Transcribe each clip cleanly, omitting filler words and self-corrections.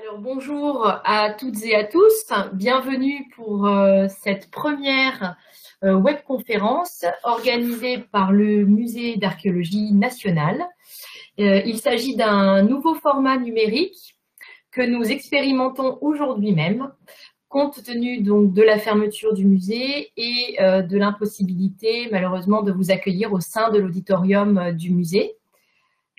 Alors bonjour à toutes et à tous, bienvenue pour cette première webconférence organisée par le Musée d'archéologie nationale. Il s'agit d'un nouveau format numérique que nous expérimentons aujourd'hui même, compte tenu donc de la fermeture du musée et de l'impossibilité malheureusement de vous accueillir au sein de l'auditorium du musée.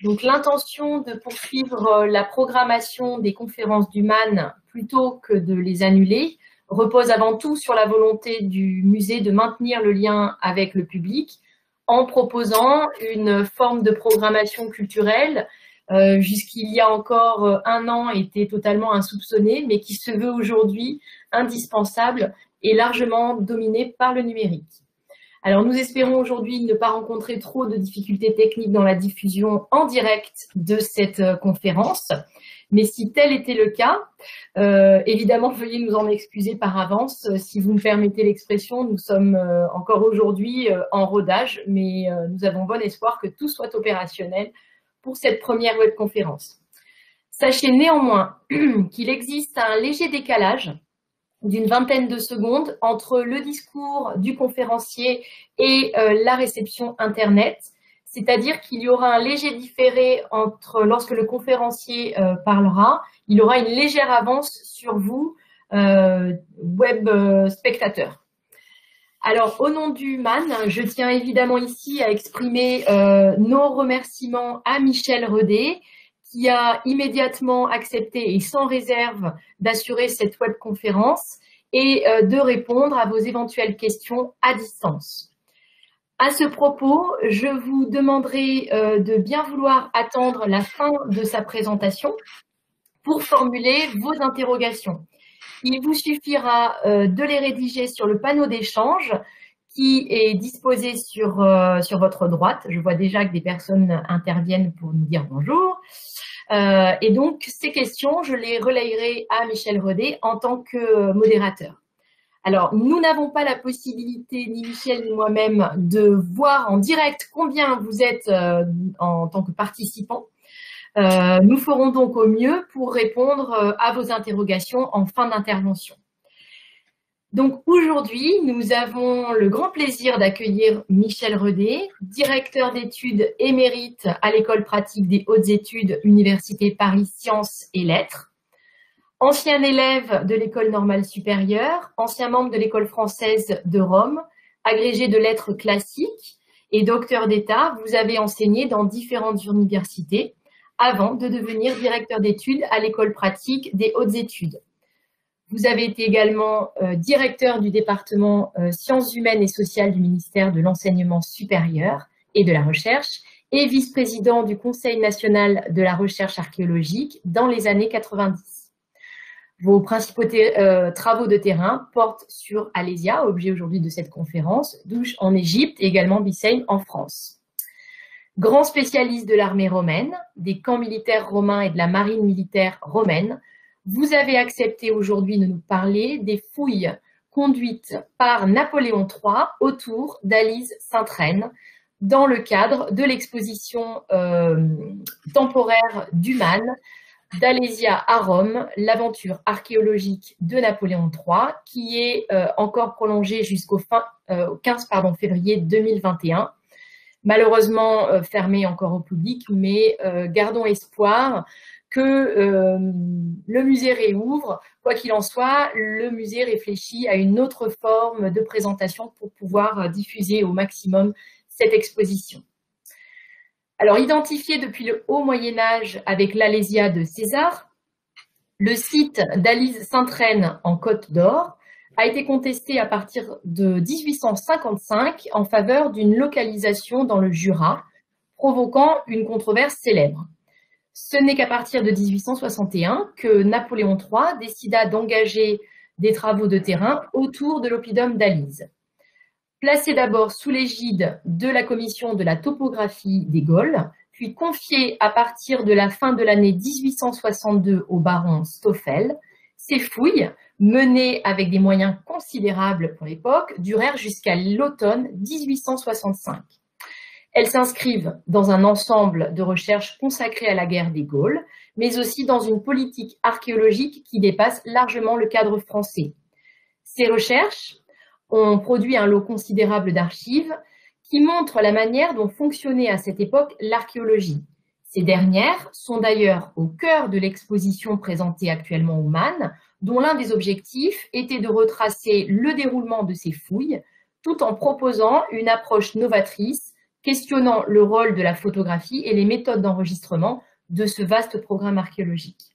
Donc l'intention de poursuivre la programmation des conférences du MAN plutôt que de les annuler repose avant tout sur la volonté du musée de maintenir le lien avec le public en proposant une forme de programmation culturelle jusqu'il y a encore un an était totalement insoupçonnée, mais qui se veut aujourd'hui indispensable et largement dominée par le numérique. Alors, nous espérons aujourd'hui ne pas rencontrer trop de difficultés techniques dans la diffusion en direct de cette conférence. Mais si tel était le cas, évidemment, veuillez nous en excuser par avance. Si vous me permettez l'expression, nous sommes encore aujourd'hui en rodage, mais nous avons bon espoir que tout soit opérationnel pour cette première webconférence. Sachez néanmoins qu'il existe un léger décalage d'une vingtaine de secondes entre le discours du conférencier et la réception Internet, c'est-à-dire qu'il y aura un léger différé entre lorsque le conférencier parlera, il y aura une légère avance sur vous, web spectateurs. Alors, au nom du MAN, je tiens évidemment ici à exprimer nos remerciements à Michel Redet, qui a immédiatement accepté et sans réserve d'assurer cette webconférence et de répondre à vos éventuelles questions à distance. À ce propos, je vous demanderai de bien vouloir attendre la fin de sa présentation pour formuler vos interrogations. Il vous suffira de les rédiger sur le panneau d'échange qui est disposé sur votre droite. Je vois déjà que des personnes interviennent pour nous dire bonjour. Et donc, ces questions, je les relayerai à Michel Redet en tant que modérateur. Alors, nous n'avons pas la possibilité, ni Michel ni moi-même, de voir en direct combien vous êtes en tant que participants. Nous ferons donc au mieux pour répondre à vos interrogations en fin d'intervention. Donc aujourd'hui, nous avons le grand plaisir d'accueillir Michel Redet, directeur d'études émérite à l'École pratique des hautes études, Université Paris Sciences et Lettres, ancien élève de l'École normale supérieure, ancien membre de l'École française de Rome, agrégé de lettres classiques et docteur d'État. Vous avez enseigné dans différentes universités avant de devenir directeur d'études à l'École pratique des hautes études. Vous avez été également directeur du département sciences humaines et sociales du ministère de l'Enseignement supérieur et de la Recherche et vice-président du Conseil national de la recherche archéologique dans les années 90. Vos principaux travaux de terrain portent sur Alésia, objet aujourd'hui de cette conférence, Douche en Égypte et également Biceine en France. Grand spécialiste de l'armée romaine, des camps militaires romains et de la marine militaire romaine, vous avez accepté aujourd'hui de nous parler des fouilles conduites par Napoléon III autour d'Alise Sainte-Reine dans le cadre de l'exposition temporaire du MAN d'Alésia à Rome, l'aventure archéologique de Napoléon III, qui est encore prolongée jusqu'au 15 février 2021. Malheureusement fermée encore au public, mais gardons espoir que le musée réouvre. Quoi qu'il en soit, le musée réfléchit à une autre forme de présentation pour pouvoir diffuser au maximum cette exposition. Alors, identifié depuis le haut Moyen-Âge avec l'Alésia de César, le site d'Alise Sainte-Reine en Côte d'Or a été contesté à partir de 1855 en faveur d'une localisation dans le Jura, provoquant une controverse célèbre. Ce n'est qu'à partir de 1861 que Napoléon III décida d'engager des travaux de terrain autour de l'oppidum d'Alise. Placé d'abord sous l'égide de la commission de la topographie des Gaules, puis confié à partir de la fin de l'année 1862 au baron Stoffel, ces fouilles, menées avec des moyens considérables pour l'époque, durèrent jusqu'à l'automne 1865. Elles s'inscrivent dans un ensemble de recherches consacrées à la guerre des Gaules, mais aussi dans une politique archéologique qui dépasse largement le cadre français. Ces recherches ont produit un lot considérable d'archives qui montrent la manière dont fonctionnait à cette époque l'archéologie. Ces dernières sont d'ailleurs au cœur de l'exposition présentée actuellement au MAN, dont l'un des objectifs était de retracer le déroulement de ces fouilles, tout en proposant une approche novatrice, questionnant le rôle de la photographie et les méthodes d'enregistrement de ce vaste programme archéologique.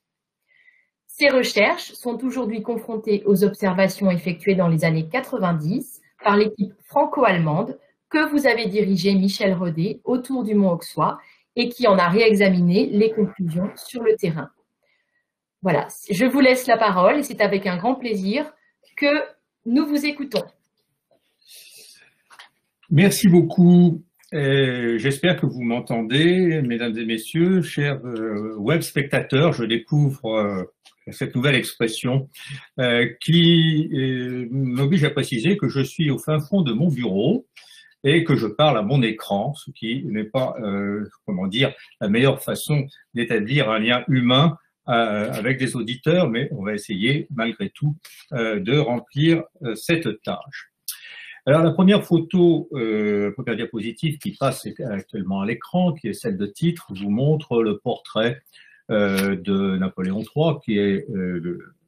Ces recherches sont aujourd'hui confrontées aux observations effectuées dans les années 90 par l'équipe franco-allemande que vous avez dirigée, Michel Rodet, autour du Mont Auxois et qui en a réexaminé les conclusions sur le terrain. Voilà, je vous laisse la parole et c'est avec un grand plaisir que nous vous écoutons. Merci beaucoup. J'espère que vous m'entendez, mesdames et messieurs, chers web spectateurs. Je découvre cette nouvelle expression qui m'oblige à préciser que je suis au fin fond de mon bureau et que je parle à mon écran, ce qui n'est pas, comment dire, la meilleure façon d'établir un lien humain avec des auditeurs, mais on va essayer malgré tout de remplir cette tâche. Alors la première photo, première diapositive qui passe actuellement à l'écran, qui est celle de titre, vous montre le portrait de Napoléon III, qui est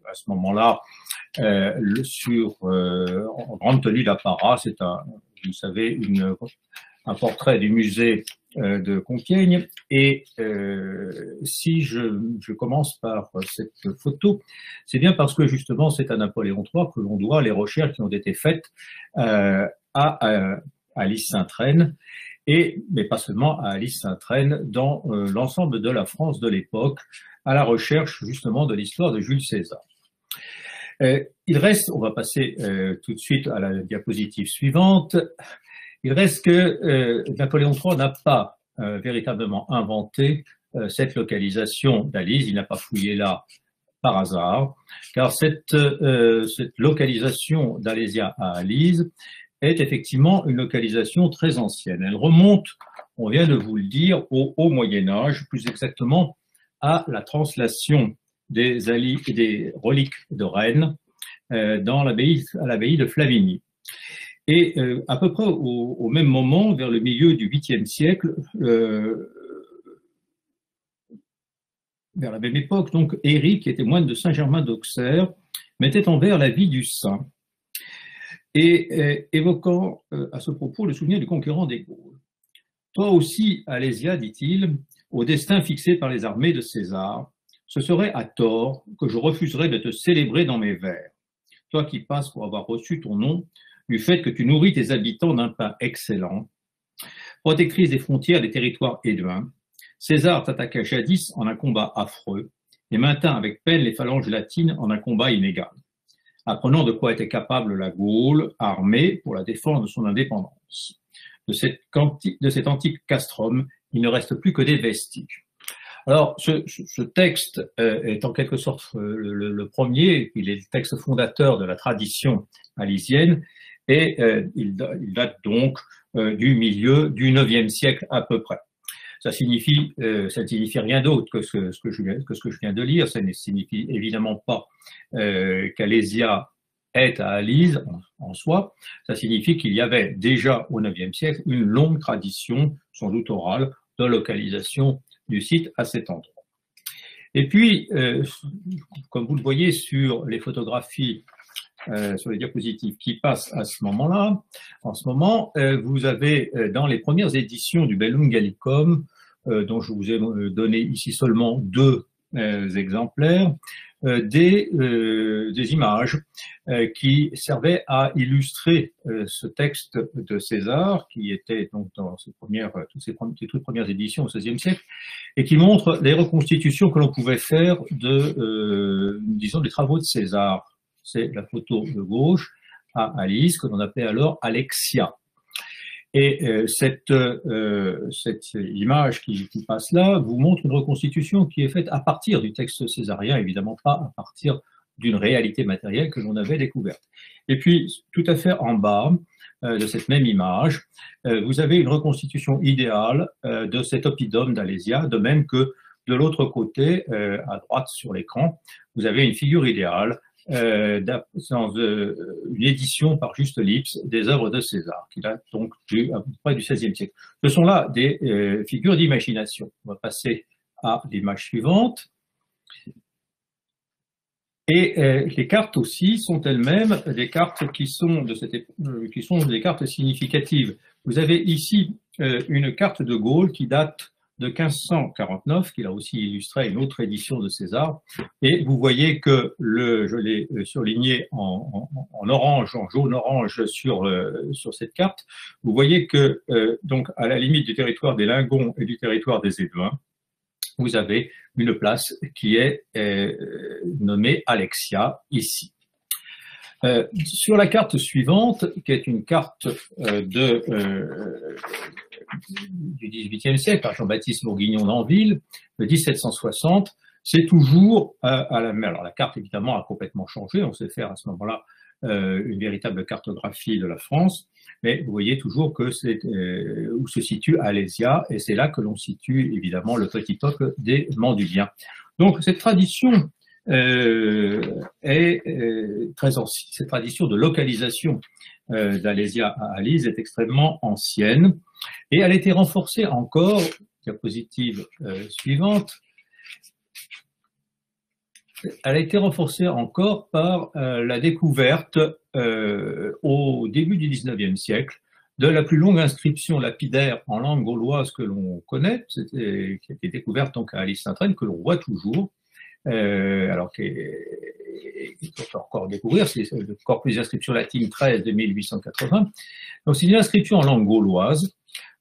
à ce moment-là en grande tenue d'apparat. C'est vous savez, un portrait du musée de Compiègne. Et si je commence par cette photo, c'est bien parce que justement c'est à Napoléon III que l'on doit les recherches qui ont été faites à Alice Sainte-Reine, mais pas seulement à Alice Sainte-Reine, dans l'ensemble de la France de l'époque, à la recherche justement de l'histoire de Jules César. Il reste, on va passer tout de suite à la diapositive suivante, il reste que Napoléon III n'a pas véritablement inventé cette localisation d'Alise, il n'a pas fouillé là par hasard, car cette localisation d'Alésia à Alise est effectivement une localisation très ancienne. Elle remonte, on vient de vous le dire, au Haut Moyen-Âge, plus exactement à la translation des reliques de Rennes à l'abbaye de Flavigny. Et à peu près au même moment, vers le milieu du 8e siècle, vers la même époque, donc Éric, qui était moine de Saint-Germain d'Auxerre, mettait en vers la vie du saint et évoquant à ce propos le souvenir du conquérant des Gaules. Toi aussi, Alésia, dit-il, au destin fixé par les armées de César, ce serait à tort que je refuserais de te célébrer dans mes vers. Toi qui passes pour avoir reçu ton nom du fait que tu nourris tes habitants d'un pain excellent, protectrice des frontières des territoires éduins, César t'attaqua jadis en un combat affreux et maintint avec peine les phalanges latines en un combat inégal, apprenant de quoi était capable la Gaule armée pour la défense de son indépendance. De cet antique castrum, il ne reste plus que des vestiges. Alors, ce texte est en quelque sorte le premier, il est le texte fondateur de la tradition alisienne, et il date donc du milieu du 9e siècle à peu près. Ça ne signifie rien d'autre que ce que je viens de lire, ça ne signifie évidemment pas qu'Alésia est à Alise en soi, ça signifie qu'il y avait déjà au 9e siècle une longue tradition, sans doute orale, de localisation du site à cet endroit. Et puis, comme vous le voyez sur les photographies, sur les diapositives qui passent à ce moment-là, en ce moment, vous avez dans les premières éditions du Bellum Gallicum, dont je vous ai donné ici seulement 2 exemplaires, des images qui servaient à illustrer ce texte de César, qui était donc dans toutes premières éditions au XVIe siècle, et qui montre les reconstitutions que l'on pouvait faire disons, des travaux de César. C'est la photo de gauche à Alise, que l'on appelait alors Alexia. Et cette image qui passe là vous montre une reconstitution qui est faite à partir du texte césarien, évidemment pas à partir d'une réalité matérielle que l'on avait découverte. Et puis, tout à fait en bas, de cette même image, vous avez une reconstitution idéale de cet oppidum d'Alésia, de même que de l'autre côté, à droite sur l'écran, vous avez une figure idéale dans une édition par Juste Lipse des œuvres de César, qui date donc à peu près du XVIe siècle. Ce sont là des figures d'imagination. On va passer à l'image suivante. Et les cartes aussi sont elles-mêmes des cartes qui sont des cartes significatives. Vous avez ici une carte de Gaulle qui date de 1549, qui a aussi illustré une autre édition de César, et vous voyez que je l'ai surligné en orange, en jaune-orange sur cette carte, vous voyez que donc à la limite du territoire des Lingons et du territoire des Éduins, vous avez une place qui est nommée Alexia ici. Sur la carte suivante, qui est une carte du XVIIIe siècle par Jean-Baptiste Bourguignon d'Anville, de 1760, c'est toujours à la mer. Alors la carte évidemment a complètement changé, on sait faire à ce moment-là une véritable cartographie de la France, mais vous voyez toujours que c'est où se situe Alésia, et c'est là que l'on situe évidemment le petit peuple des Manduviens. Donc cette tradition est très ancienne. Cette tradition de localisation d'Alésia à Alise est extrêmement ancienne, et elle a été renforcée encore, diapositive suivante, elle a été renforcée encore par la découverte au début du XIXe siècle de la plus longue inscription lapidaire en langue gauloise que l'on connaît, qui a été découverte donc à Alise-Saint-Traine, que l'on voit toujours, alors qu'il faut encore découvrir, c'est le corpus d'inscription latine 13 de 1880. Donc c'est une inscription en langue gauloise.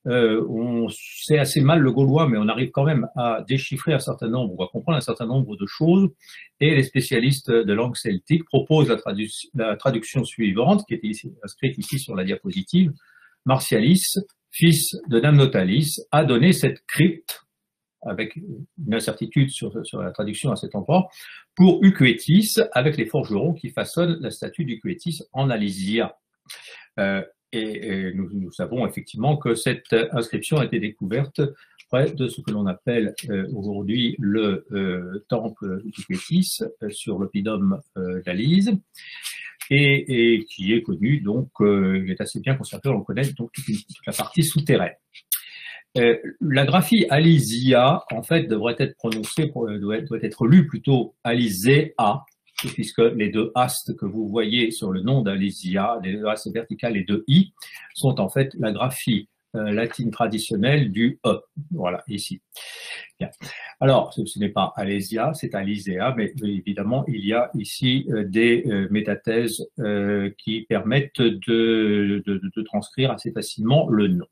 On sait assez mal le gaulois, mais on arrive quand même à déchiffrer un certain nombre, ou à comprendre un certain nombre de choses, et les spécialistes de langue celtique proposent la traduction suivante, qui est inscrite ici sur la diapositive. Martialis, fils de Damnotalis, a donné cette crypte, avec une incertitude sur la traduction à cet endroit, pour Uquetis, avec les forgerons qui façonnent la statue d'Uquetis en Alysia. Et nous savons effectivement que cette inscription a été découverte près de ce que l'on appelle aujourd'hui le temple d'Uquetis sur l'oppidum d'Alise, et qui est connu, donc il est assez bien conservé, on le connaît, donc toute la partie souterraine. La graphie Alysia, en fait, devrait être prononcée, doit être lue plutôt Alizéa, puisque les deux astes que vous voyez sur le nom d'Alysia, les deux astes verticales et deux i, sont en fait la graphie latine traditionnelle du E. Voilà, ici. Bien. Alors, ce n'est pas Alésia, c'est Alizéa, mais évidemment, il y a ici des métathèses qui permettent de transcrire assez facilement le nom.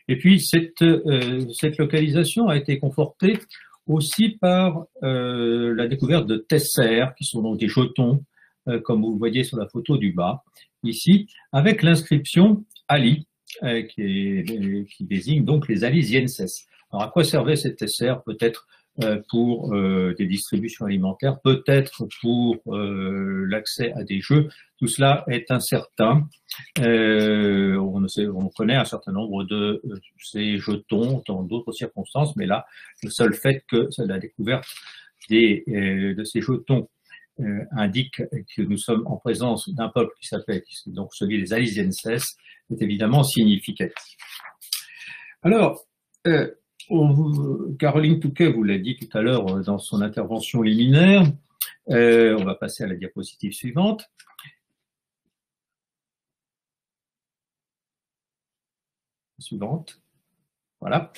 Et puis, cette localisation a été confortée aussi par la découverte de tessères, qui sont donc des jetons, comme vous le voyez sur la photo du bas, ici, avec l'inscription Ali, qui désigne donc les Alisienses. Alors, à quoi servait cette tessère? Peut-être pour des distributions alimentaires, peut-être pour l'accès à des jeux. Tout cela est incertain. On connaît un certain nombre de ces jetons dans d'autres circonstances, mais là, le seul fait que la découverte de ces jetons indique que nous sommes en présence d'un peuple qui s'appelle donc celui des Alisienses est évidemment significatif. Alors, Caroline Touquet vous l'a dit tout à l'heure dans son intervention liminaire. On va passer à la diapositive suivante. Suivante. Voilà.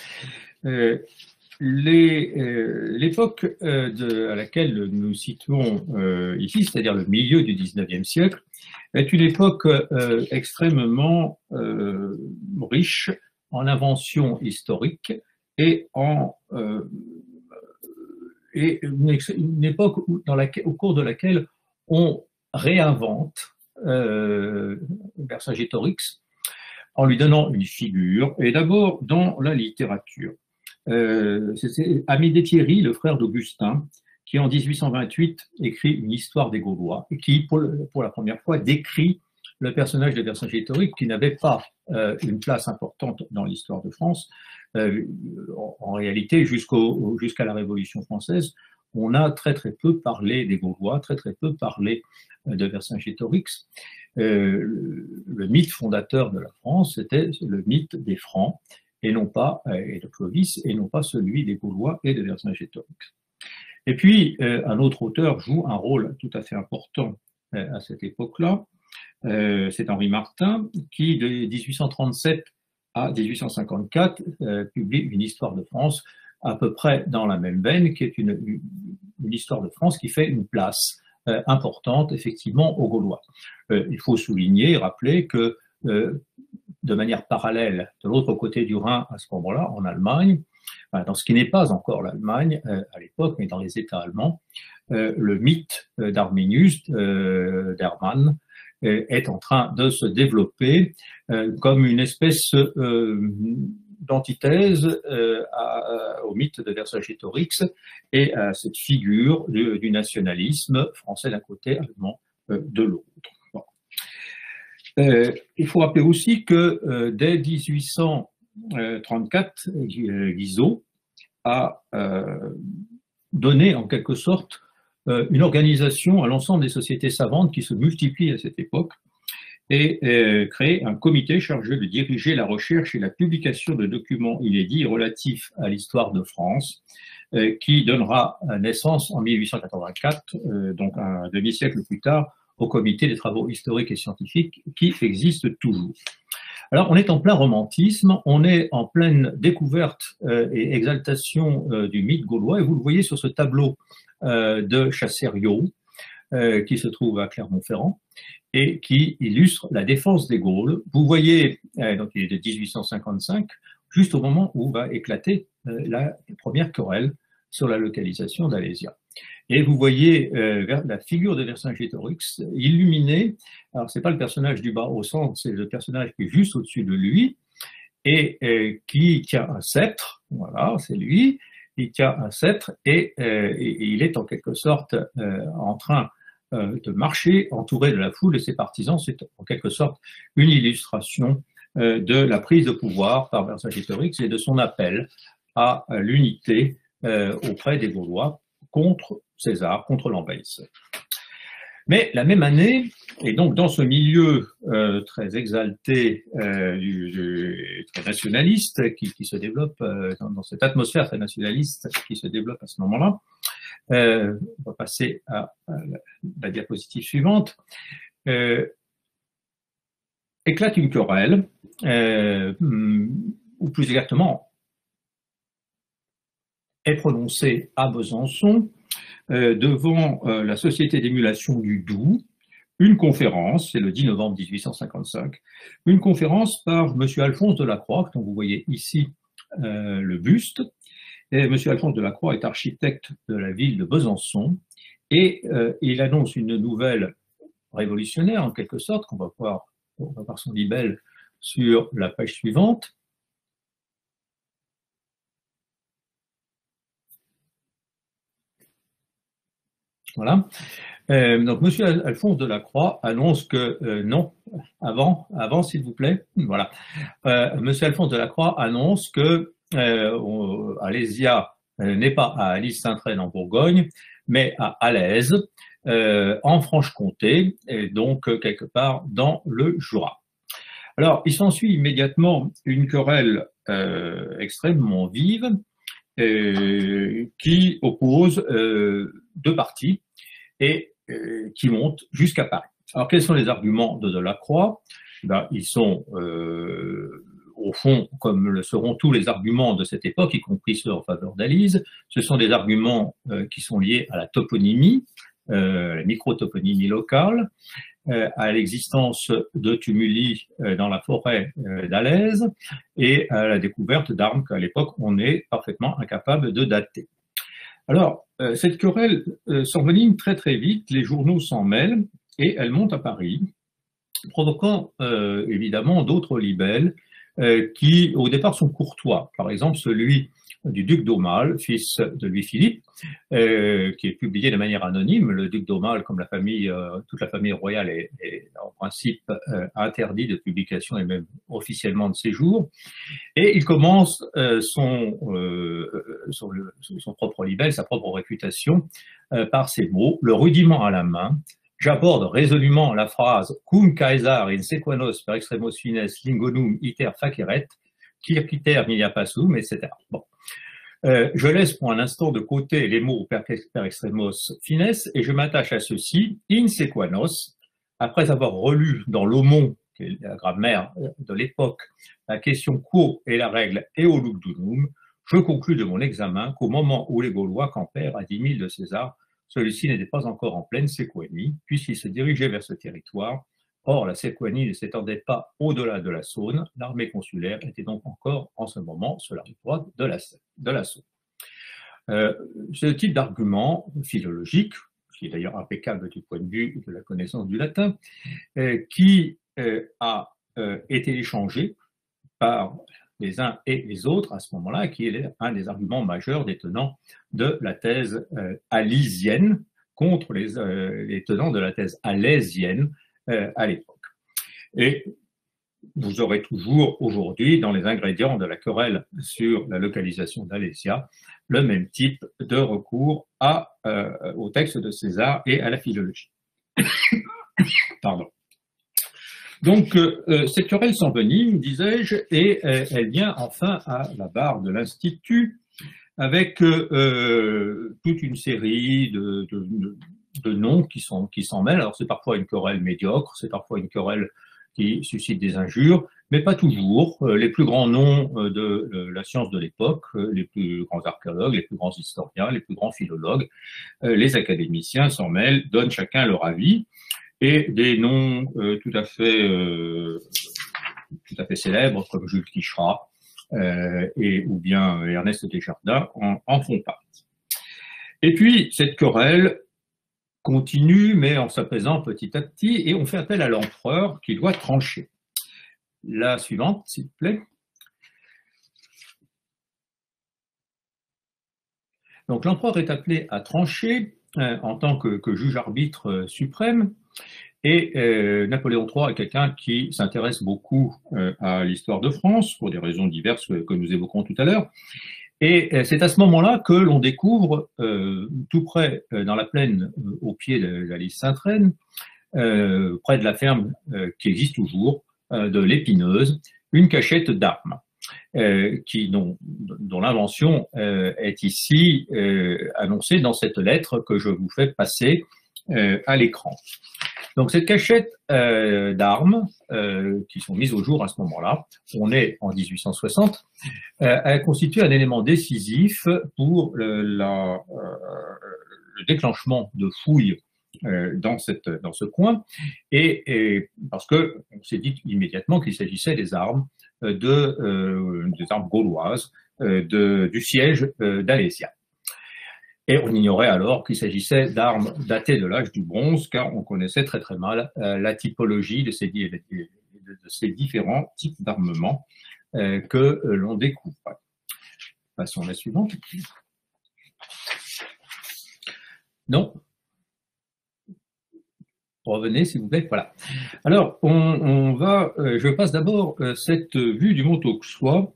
L'époque à laquelle nous situons ici, c'est-à-dire le milieu du XIXe siècle, est une époque extrêmement riche en inventions historiques et une époque au cours de laquelle on réinvente Vercingétorix en lui donnant une figure, et d'abord dans la littérature. C'est Amédée Thierry, le frère d'Augustin, qui en 1828 écrit une histoire des Gaulois, et qui, pour la première fois, décrit le personnage de Vercingétorix, qui n'avait pas une place importante dans l'histoire de France. En réalité, jusqu'à la Révolution française, on a très peu parlé des Gaulois, très peu parlé de Vercingétorix. Le mythe fondateur de la France, c'était le mythe des Francs, et non pas, et de Clovis, et non pas celui des Gaulois et de Vercingétorix. Et puis, un autre auteur joue un rôle tout à fait important à cette époque-là. C'est Henri Martin, qui, de 1837 à 1854, publie une histoire de France à peu près dans la même veine, qui est une histoire de France qui fait une place importante, effectivement, aux Gaulois. Il faut souligner et rappeler que, de manière parallèle, de l'autre côté du Rhin, à ce moment-là, en Allemagne, dans ce qui n'est pas encore l'Allemagne à l'époque, mais dans les États allemands, le mythe d'Arminius, d'Hermann, est en train de se développer comme une espèce d'antithèse au mythe de Vercingétorix et à cette figure du nationalisme français d'un côté, allemand de l'autre. Bon. Il faut rappeler aussi que dès 1834, Guizot a donné en quelque sorte une organisation à l'ensemble des sociétés savantes qui se multiplient à cette époque et créé un comité chargé de diriger la recherche et la publication de documents inédits relatifs à l'histoire de France, qui donnera naissance en 1884, donc un demi-siècle plus tard, au comité des travaux historiques et scientifiques qui existe toujours. Alors, on est en plein romantisme, on est en pleine découverte et exaltation du mythe gaulois, et vous le voyez sur ce tableau de Chassériau, qui se trouve à Clermont-Ferrand, et qui illustre la défense des Gaules. Vous voyez, donc il est de 1855, juste au moment où va éclater la première querelle sur la localisation d'Alésia. Et vous voyez la figure de Vercingétorix illuminée. Alors, ce n'est pas le personnage du bas au centre, c'est le personnage qui est juste au-dessus de lui et qui tient un sceptre. Voilà, c'est lui. Il tient un sceptre et il est en quelque sorte en train de marcher entouré de la foule de ses partisans. C'est en quelque sorte une illustration de la prise de pouvoir par Vercingétorix et de son appel à l'unité auprès des Gaulois contre César, contre l'envahisseur. Mais la même année, et donc dans ce milieu très exalté, très nationaliste, qui se développe, dans cette atmosphère très nationaliste qui se développe à ce moment-là, on va passer à la diapositive suivante, éclate une querelle, ou plus exactement, est prononcée à Besançon, devant la Société d'émulation du Doubs, une conférence, c'est le 10 novembre 1855, une conférence par M. Alphonse Delacroix, dont vous voyez ici le buste. Et M. Alphonse Delacroix est architecte de la ville de Besançon, et il annonce une nouvelle révolutionnaire, en quelque sorte, qu'on va voir son libelle sur la page suivante. Voilà. Donc, M. Alphonse Delacroix annonce que non, avant s'il vous plaît, voilà. M. Alphonse Delacroix annonce que Alésia n'est pas à Alise-Saint-Traine en Bourgogne, mais à Alaize, en Franche-Comté, et donc quelque part dans le Jura. Alors, il s'ensuit immédiatement une querelle extrêmement vive qui oppose deux partis et qui monte jusqu'à Paris. Alors, quels sont les arguments de Delacroix? Ben, ils sont, au fond, comme le seront tous les arguments de cette époque, y compris ceux en faveur d'Alise, ce sont des arguments qui sont liés à la toponymie, la microtoponymie locale, à l'existence de tumuli dans la forêt d'Alaize et à la découverte d'armes qu'à l'époque on est parfaitement incapable de dater. Alors, cette querelle s'envenime très vite, les journaux s'en mêlent et elle monte à Paris, provoquant évidemment d'autres libelles qui au départ sont courtois. Par exemple, celui du duc d'Aumale, fils de Louis-Philippe, qui est publié de manière anonyme. Le duc d'Aumale, comme la famille, toute la famille royale, est en principe interdit de publication et même officiellement de séjour. Et il commence son propre libelle, sa propre réputation, par ces mots: le rudiment à la main, j'aborde résolument la phrase cum caesar in sequanos per extremos fines lingonum iter faceret, quirquiter milia passum, etc. Bon. Je laisse pour un instant de côté les mots per extremos fines et je m'attache à ceci: in sequanos, après avoir relu dans l'Aumont, qui est la grammaire de l'époque, la question quo et la règle eolugdunum, je conclus de mon examen qu'au moment où les Gaulois campèrent à 10 000 de César, celui-ci n'était pas encore en pleine Séquanie, puisqu'il se dirigeait vers ce territoire. Or, la Séquanie ne s'étendait pas au-delà de la Saône. L'armée consulaire était donc encore, en ce moment, sur la rive droite de la Saône. Ce type d'argument philologique, qui est d'ailleurs impeccable du point de vue de la connaissance du latin, qui a été échangé par les uns et les autres à ce moment-là, qui est un des arguments majeurs des tenants de la thèse alysienne contre les tenants de la thèse alésienne à l'époque. Et vous aurez toujours aujourd'hui, dans les ingrédients de la querelle sur la localisation d'Alésia, le même type de recours au texte de César et à la philologie. Pardon. Donc, cette querelle s'envenime, disais-je, et elle vient enfin à la barre de l'Institut avec toute une série de noms qui s'en mêlent. Alors, c'est parfois une querelle médiocre, c'est parfois une querelle qui suscite des injures, mais pas toujours. Les plus grands noms de la science de l'époque, les plus grands archéologues, les plus grands historiens, les plus grands philologues, les académiciens s'en mêlent, donnent chacun leur avis. Et des noms tout à fait célèbres comme Jules Quicherat ou bien Ernest Desjardins en font partie. Et puis cette querelle continue, mais en s'apaisant petit à petit, et on fait appel à l'empereur qui doit trancher. La suivante, s'il vous plaît. Donc l'empereur est appelé à trancher en tant que juge-arbitre suprême. Et Napoléon III est quelqu'un qui s'intéresse beaucoup à l'histoire de France, pour des raisons diverses que nous évoquerons tout à l'heure. Et c'est à ce moment-là que l'on découvre, tout près, dans la plaine, au pied de la lys Sainte-Reine, près de la ferme qui existe toujours, de l'Épineuse, une cachette d'armes, dont l'invention est ici annoncée dans cette lettre que je vous fais passer à l'écran. Donc cette cachette d'armes qui sont mises au jour à ce moment-là, on est en 1860, elle constitue un élément décisif pour le déclenchement de fouilles dans ce coin, et parce que on s'est dit immédiatement qu'il s'agissait des armes des armes gauloises du siège d'Alésia. Et on ignorait alors qu'il s'agissait d'armes datées de l'âge du bronze, car on connaissait très très mal la typologie de ces différents types d'armements que l'on découvre. Passons à la suivante. Non. Revenez, s'il vous plaît. Voilà. Alors, je passe d'abord cette vue du mont Auxois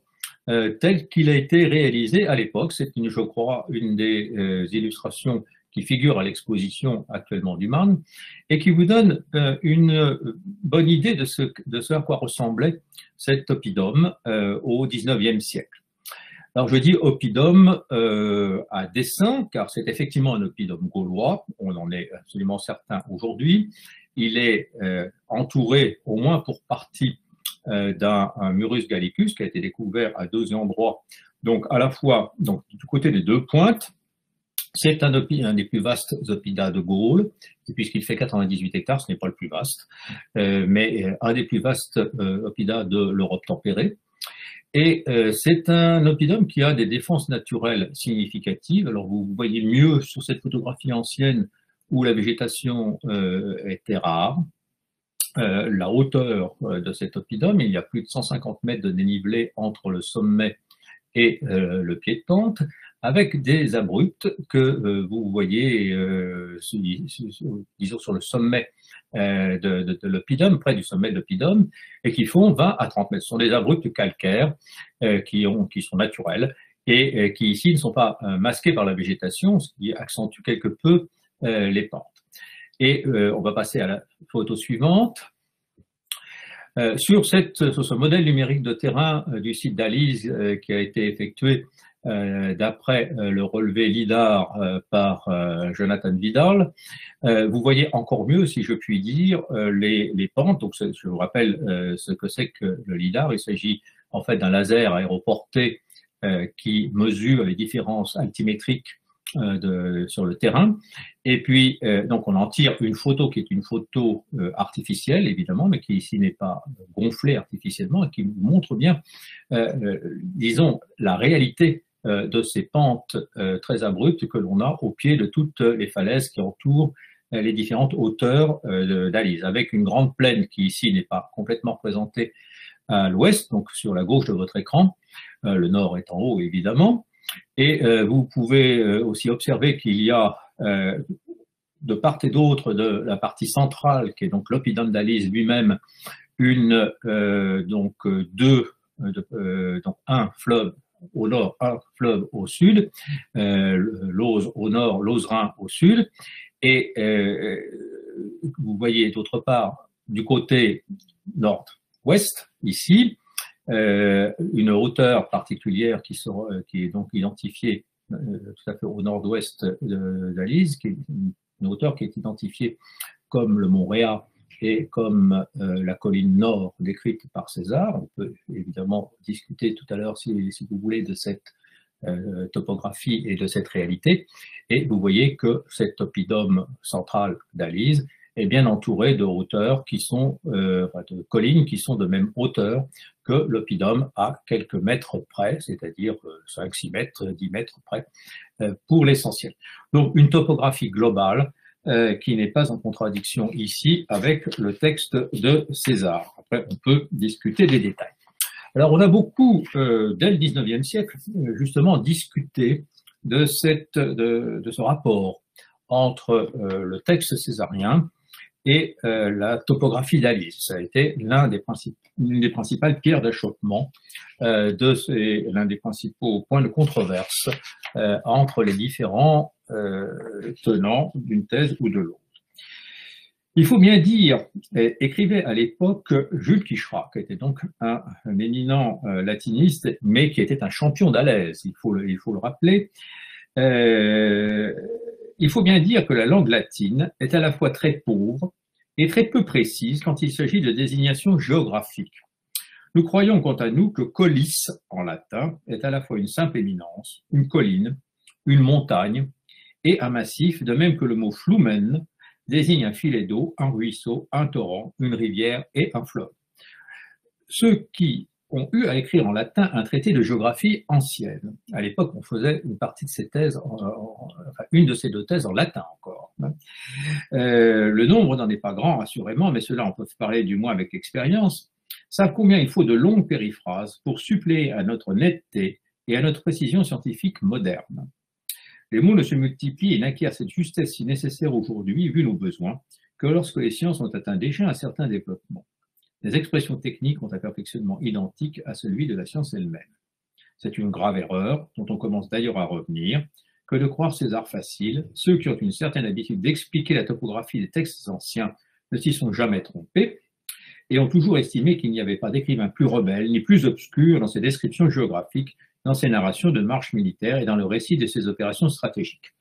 tel qu'il a été réalisé à l'époque. C'est, je crois, une des illustrations qui figure à l'exposition actuellement du Marne et qui vous donne une bonne idée de ce à quoi ressemblait cet oppidum au XIXe siècle. Alors je dis oppidum à dessein, car c'est effectivement un oppidum gaulois, on en est absolument certain aujourd'hui. Il est entouré, au moins pour partie, d'un Murus gallicus qui a été découvert à deux endroits, donc à la fois donc, du côté des deux pointes. C'est un des plus vastes oppidas de Gaule, et puisqu'il fait 98 hectares, ce n'est pas le plus vaste, mais un des plus vastes oppidas de l'Europe tempérée. Et c'est un oppidum qui a des défenses naturelles significatives. Alors vous voyez mieux sur cette photographie ancienne où la végétation était rare. la hauteur de cet oppidum. Il y a plus de 150 mètres de dénivelé entre le sommet et le pied de pente, avec des abrupts que vous voyez, disons, sur le sommet de l'oppidum, près du sommet de l'oppidum, et qui font 20 à 30 mètres. Ce sont des abrupts calcaires qui sont naturels et qui ici ne sont pas masqués par la végétation, ce qui accentue quelque peu les pentes. Et on va passer à la photo suivante. Sur ce modèle numérique de terrain du site d'Alise qui a été effectué d'après le relevé LIDAR par Jonathan Vidal, vous voyez encore mieux, si je puis dire, les pentes. Donc, je vous rappelle ce que c'est que le LIDAR. Il s'agit en fait d'un laser aéroporté qui mesure les différences altimétriques sur le terrain. Et puis, donc, on en tire une photo qui est une photo artificielle, évidemment, mais qui ici n'est pas gonflée artificiellement et qui nous montre bien, disons, la réalité de ces pentes très abruptes que l'on a au pied de toutes les falaises qui entourent les différentes hauteurs d'Alise, avec une grande plaine qui ici n'est pas complètement représentée à l'ouest, donc sur la gauche de votre écran, le nord est en haut évidemment. Et vous pouvez aussi observer qu'il y a de part et d'autre de la partie centrale, qui est donc l'oppidum d'Alise lui-même, donc un fleuve au nord, un fleuve au sud, l'Auze au nord, l'Auze-Rhin au sud, et vous voyez d'autre part du côté nord-ouest, ici, une hauteur particulière qui est donc identifiée tout à fait au nord-ouest d'Alise, qui est une hauteur qui est identifiée comme le mont Réa et comme la colline nord décrite par César. On peut évidemment discuter tout à l'heure, si vous voulez, de cette topographie et de cette réalité. Et vous voyez que cet oppidum central d'Alise est bien entouré de hauteurs qui sont, de collines qui sont de même hauteur que l'oppidum à quelques mètres près, c'est-à-dire 5, 6 mètres, 10 mètres près, pour l'essentiel. Donc une topographie globale qui n'est pas en contradiction ici avec le texte de César. Après, on peut discuter des détails. Alors, on a beaucoup, dès le 19e siècle, justement, discuté de ce rapport entre le texte césarien et la topographie d'Alise. Ça a été l'une des principales pierres d'achoppement, l'un des principaux points de controverse entre les différents tenants d'une thèse ou de l'autre. Il faut bien dire, écrivait à l'époque Jules Quicherat, qui était donc un éminent latiniste, mais qui était un champion d'Alès, il faut le rappeler. Il faut bien dire que la langue latine est à la fois très pauvre et très peu précise quand il s'agit de désignation géographique. Nous croyons quant à nous que colis, en latin, est à la fois une simple éminence, une colline, une montagne et un massif, de même que le mot flumen désigne un filet d'eau, un ruisseau, un torrent, une rivière et un fleuve. Ceux qui ont eu à écrire en latin un traité de géographie ancienne. À l'époque, on faisait une partie de ces thèses, enfin une de ces deux thèses en latin encore. Le nombre n'en est pas grand, assurément, mais cela on peut parler du moins avec expérience, savent combien il faut de longues périphrases pour suppléer à notre netteté et à notre précision scientifique moderne. Les mots ne se multiplient et n'acquièrent cette justesse si nécessaire aujourd'hui, vu nos besoins, que lorsque les sciences ont atteint déjà un certain développement. Les expressions techniques ont un perfectionnement identique à celui de la science elle-même. C'est une grave erreur, dont on commence d'ailleurs à revenir, que de croire César facile. Ceux qui ont une certaine habitude d'expliquer la topographie des textes anciens ne s'y sont jamais trompés et ont toujours estimé qu'il n'y avait pas d'écrivain plus rebelle ni plus obscur dans ses descriptions géographiques, dans ses narrations de marches militaires et dans le récit de ses opérations stratégiques.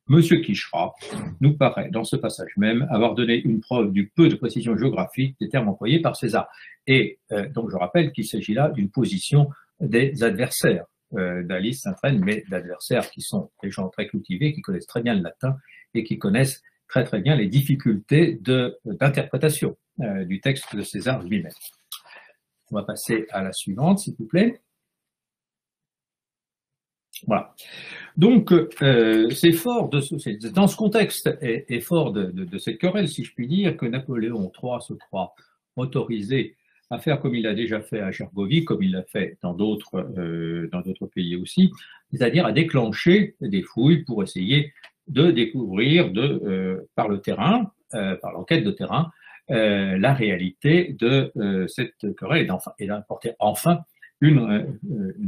Monsieur Quicherat nous paraît, dans ce passage même, avoir donné une preuve du peu de précision géographique des termes employés par César. Et donc je rappelle qu'il s'agit là d'une position des adversaires d'Alice Saint-Traine, mais d'adversaires qui sont des gens très cultivés, qui connaissent très bien le latin et qui connaissent très très bien les difficultés d'interprétation du texte de César lui-même. On va passer à la suivante, s'il vous plaît. Voilà. Donc, c'est fort, dans ce contexte, et fort de cette querelle, si je puis dire, que Napoléon III se croit autorisé à faire comme il l'a déjà fait à Gergovie, comme il l'a fait dans d'autres pays aussi, c'est-à-dire à déclencher des fouilles pour essayer de découvrir par le terrain, par l'enquête de terrain, la réalité de cette querelle et d'apporter enfin une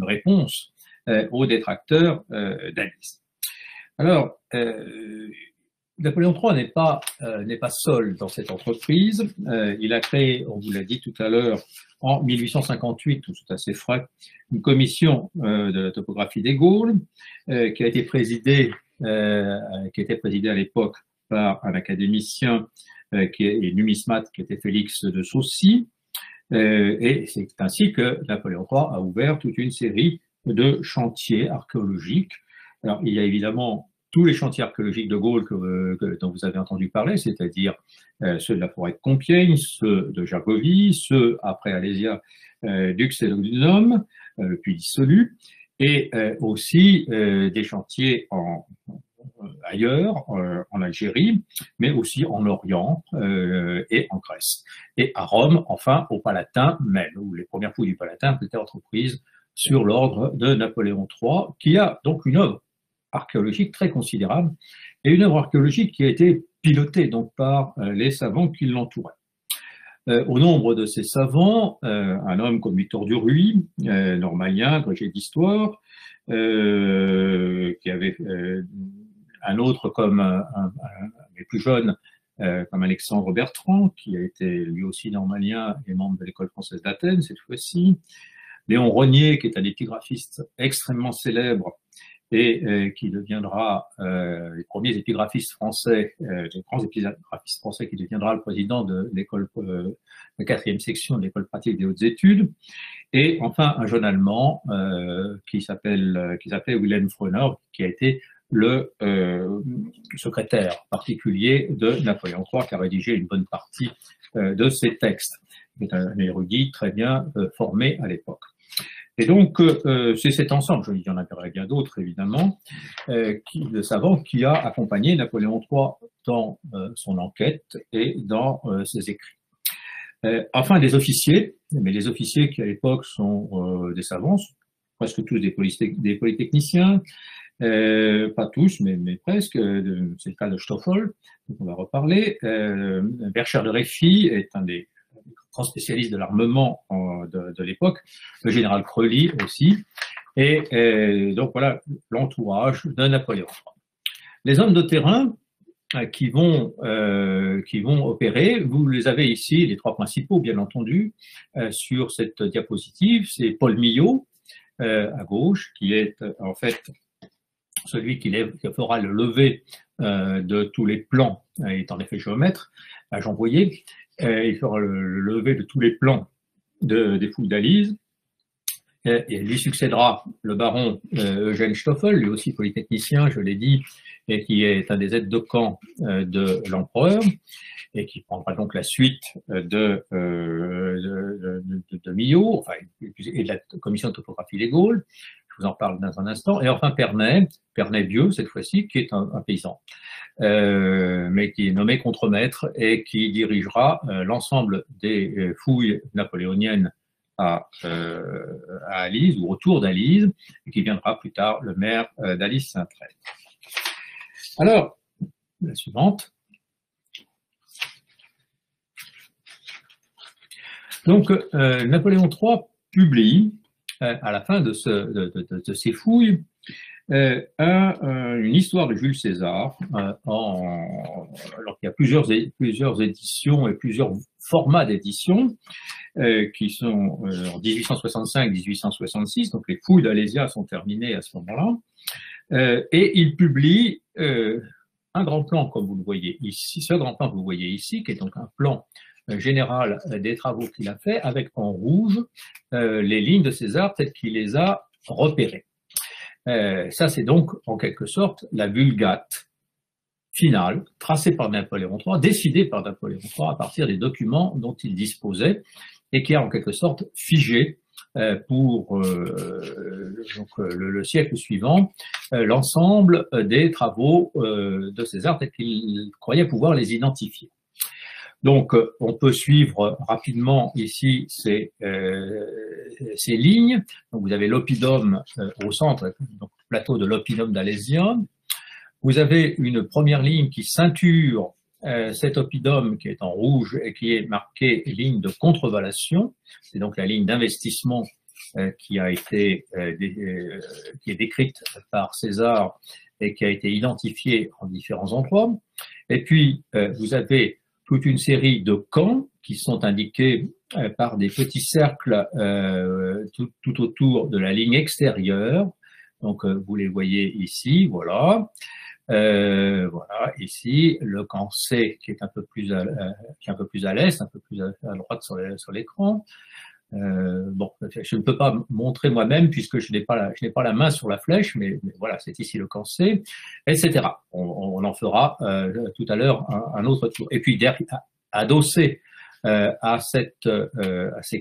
réponse aux détracteurs d'Alice. Alors, Napoléon III n'est pas seul dans cette entreprise. Il a créé, on vous l'a dit tout à l'heure, en 1858, tout c'est assez frais, une commission de la topographie des Gaules qui a été présidée à l'époque par un académicien et numismate qui était Félix de Saucy. Et c'est ainsi que Napoléon III a ouvert toute une série de chantiers archéologiques. Alors, il y a évidemment tous les chantiers archéologiques de Gaulle dont vous avez entendu parler, c'est-à-dire ceux de la forêt de Compiègne, ceux de Gergovie, ceux après Alésia d'Uxellodunum, puis dissolu, et aussi des chantiers ailleurs, en Algérie, mais aussi en Orient et en Grèce. Et à Rome, enfin, au Palatin même, où les premières fouilles du Palatin étaient entreprises sur l'ordre de Napoléon III, qui a donc une œuvre archéologique très considérable, et une œuvre archéologique qui a été pilotée donc par les savants qui l'entouraient. Au nombre de ces savants, un homme comme Victor Duruy, normalien, agrégé d'histoire, qui avait un autre comme les plus jeunes, comme Alexandre Bertrand, qui a été lui aussi normalien et membre de l'école française d'Athènes cette fois-ci, Léon Rognier, qui est un épigraphiste extrêmement célèbre et qui deviendra les premiers épigraphistes français, les grands épigraphistes français, qui deviendra le président de l'école, la 4e section de l'école pratique des hautes études, et enfin un jeune Allemand qui s'appelait Wilhelm Fröner, qui a été le secrétaire particulier de Napoléon III, qui a rédigé une bonne partie de ses textes. Il est un érudit très bien formé à l'époque. Et donc, c'est cet ensemble, il y en avait bien d'autres évidemment, de savants qui a accompagné Napoléon III dans son enquête et dans ses écrits. Enfin, des officiers, mais les officiers qui à l'époque sont des savants, presque tous des polytechniciens, pas tous, mais presque, c'est le cas de Stoffel, dont on va reparler. Bercher de Réfy est un des grands spécialistes de l'armement de l'époque, le général Creully aussi, et donc voilà l'entourage de Napoléon III. Les hommes de terrain qui vont opérer, vous les avez ici, les trois principaux bien entendu, sur cette diapositive. C'est Paul Millot à gauche, qui est en fait celui qui fera le lever de tous les plans, il est en effet géomètre, à Jean Boyer, il fera le lever de tous les plans des fouilles d'Alise, et lui succédera le baron Eugène Stoffel, lui aussi polytechnicien, je l'ai dit, et qui est un des aides de camp de l'empereur, et qui prendra donc la suite de Millot, enfin, et de la commission de topographie des Gaules. Je vous en parle dans un instant. Et enfin Pernay Vieux, cette fois-ci, qui est un paysan, mais qui est nommé contremaître et qui dirigera l'ensemble des fouilles napoléoniennes à Alise, ou autour d'Alise, et qui viendra plus tard le maire d'Alise-Saint-Traite. Alors, la suivante. Donc, Napoléon III publie, à la fin de ces fouilles, une histoire de Jules César, alors qu'il y a plusieurs éditions et plusieurs formats d'édition, qui sont en 1865-1866, donc les fouilles d'Alésia sont terminées à ce moment-là, et il publie un grand plan, comme vous le voyez ici, ce grand plan que vous voyez ici, qui est donc un plan général des travaux qu'il a fait, avec en rouge les lignes de César telles qu'il les a repérées. Ça, c'est donc en quelque sorte la vulgate finale, tracée par Napoléon III, décidée par Napoléon III à partir des documents dont il disposait, et qui a en quelque sorte figé pour le siècle suivant l'ensemble des travaux de César tels qu'il croyait pouvoir les identifier. Donc, on peut suivre rapidement ici ces lignes. Donc, vous avez l'oppidum au centre, donc le plateau de l'oppidum d'Alésia. Vous avez une première ligne qui ceinture cet oppidum qui est en rouge et qui est marquée ligne de contrevallation. C'est donc la ligne d'investissement qui est décrite par César et qui a été identifiée en différents endroits. Et puis, vous avez toute une série de camps qui sont indiqués par des petits cercles tout autour de la ligne extérieure. Donc, vous les voyez ici, voilà. Voilà, ici, le camp C qui est un peu plus à l'est, un peu plus à droite sur l'écran. Bon, je ne peux pas montrer moi-même puisque je n'ai pas la main sur la flèche, mais voilà, c'est ici le camp C, etc. On en fera tout à l'heure un autre tour. Et puis, adossé à ces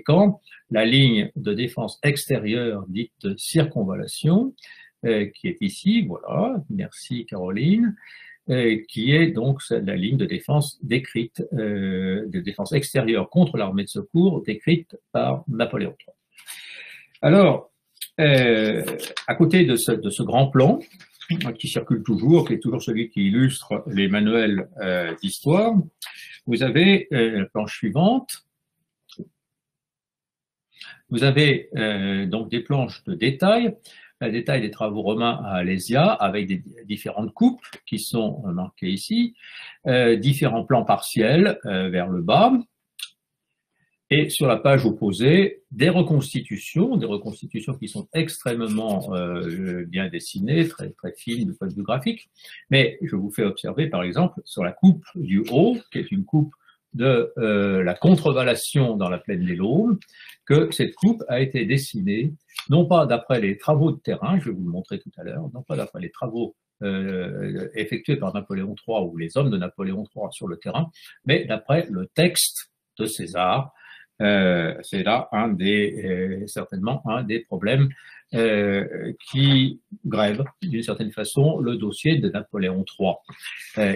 camps, la ligne de défense extérieure dite de circonvallation, qui est ici, voilà, merci Caroline, qui est donc la ligne de défense décrite, de défense extérieure contre l'armée de secours, décrite par Napoléon III. Alors, à côté de ce grand plan, qui circule toujours, qui est toujours celui qui illustre les manuels d'histoire, vous avez la planche suivante. Vous avez donc des planches de détail, le détail des travaux romains à Alésia, avec des différentes coupes qui sont marquées ici, différents plans partiels vers le bas, et sur la page opposée, des reconstitutions qui sont extrêmement bien dessinées, très, très fines du point de vue graphique, mais je vous fais observer par exemple sur la coupe du haut, qui est une coupe de la contrevallation dans la plaine des Laumes, que cette coupe a été dessinée, non pas d'après les travaux de terrain, je vais vous le montrer tout à l'heure, non pas d'après les travaux effectués par Napoléon III ou les hommes de Napoléon III sur le terrain, mais d'après le texte de César. C'est là certainement un des problèmes qui grève d'une certaine façon le dossier de Napoléon III.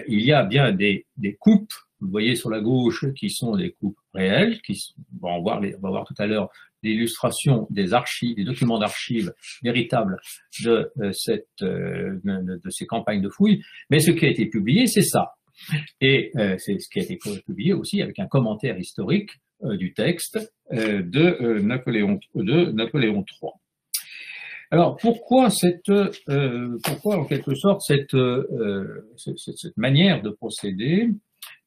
Il y a bien des coupes, vous voyez sur la gauche, qui sont des coupes réelles, on va voir tout à l'heure l'illustration des archives, des documents d'archives véritables de ces campagnes de fouilles, mais ce qui a été publié, c'est ça. Et c'est ce qui a été publié aussi avec un commentaire historique du texte de Napoléon III. Alors, pourquoi en quelque sorte cette manière de procéder?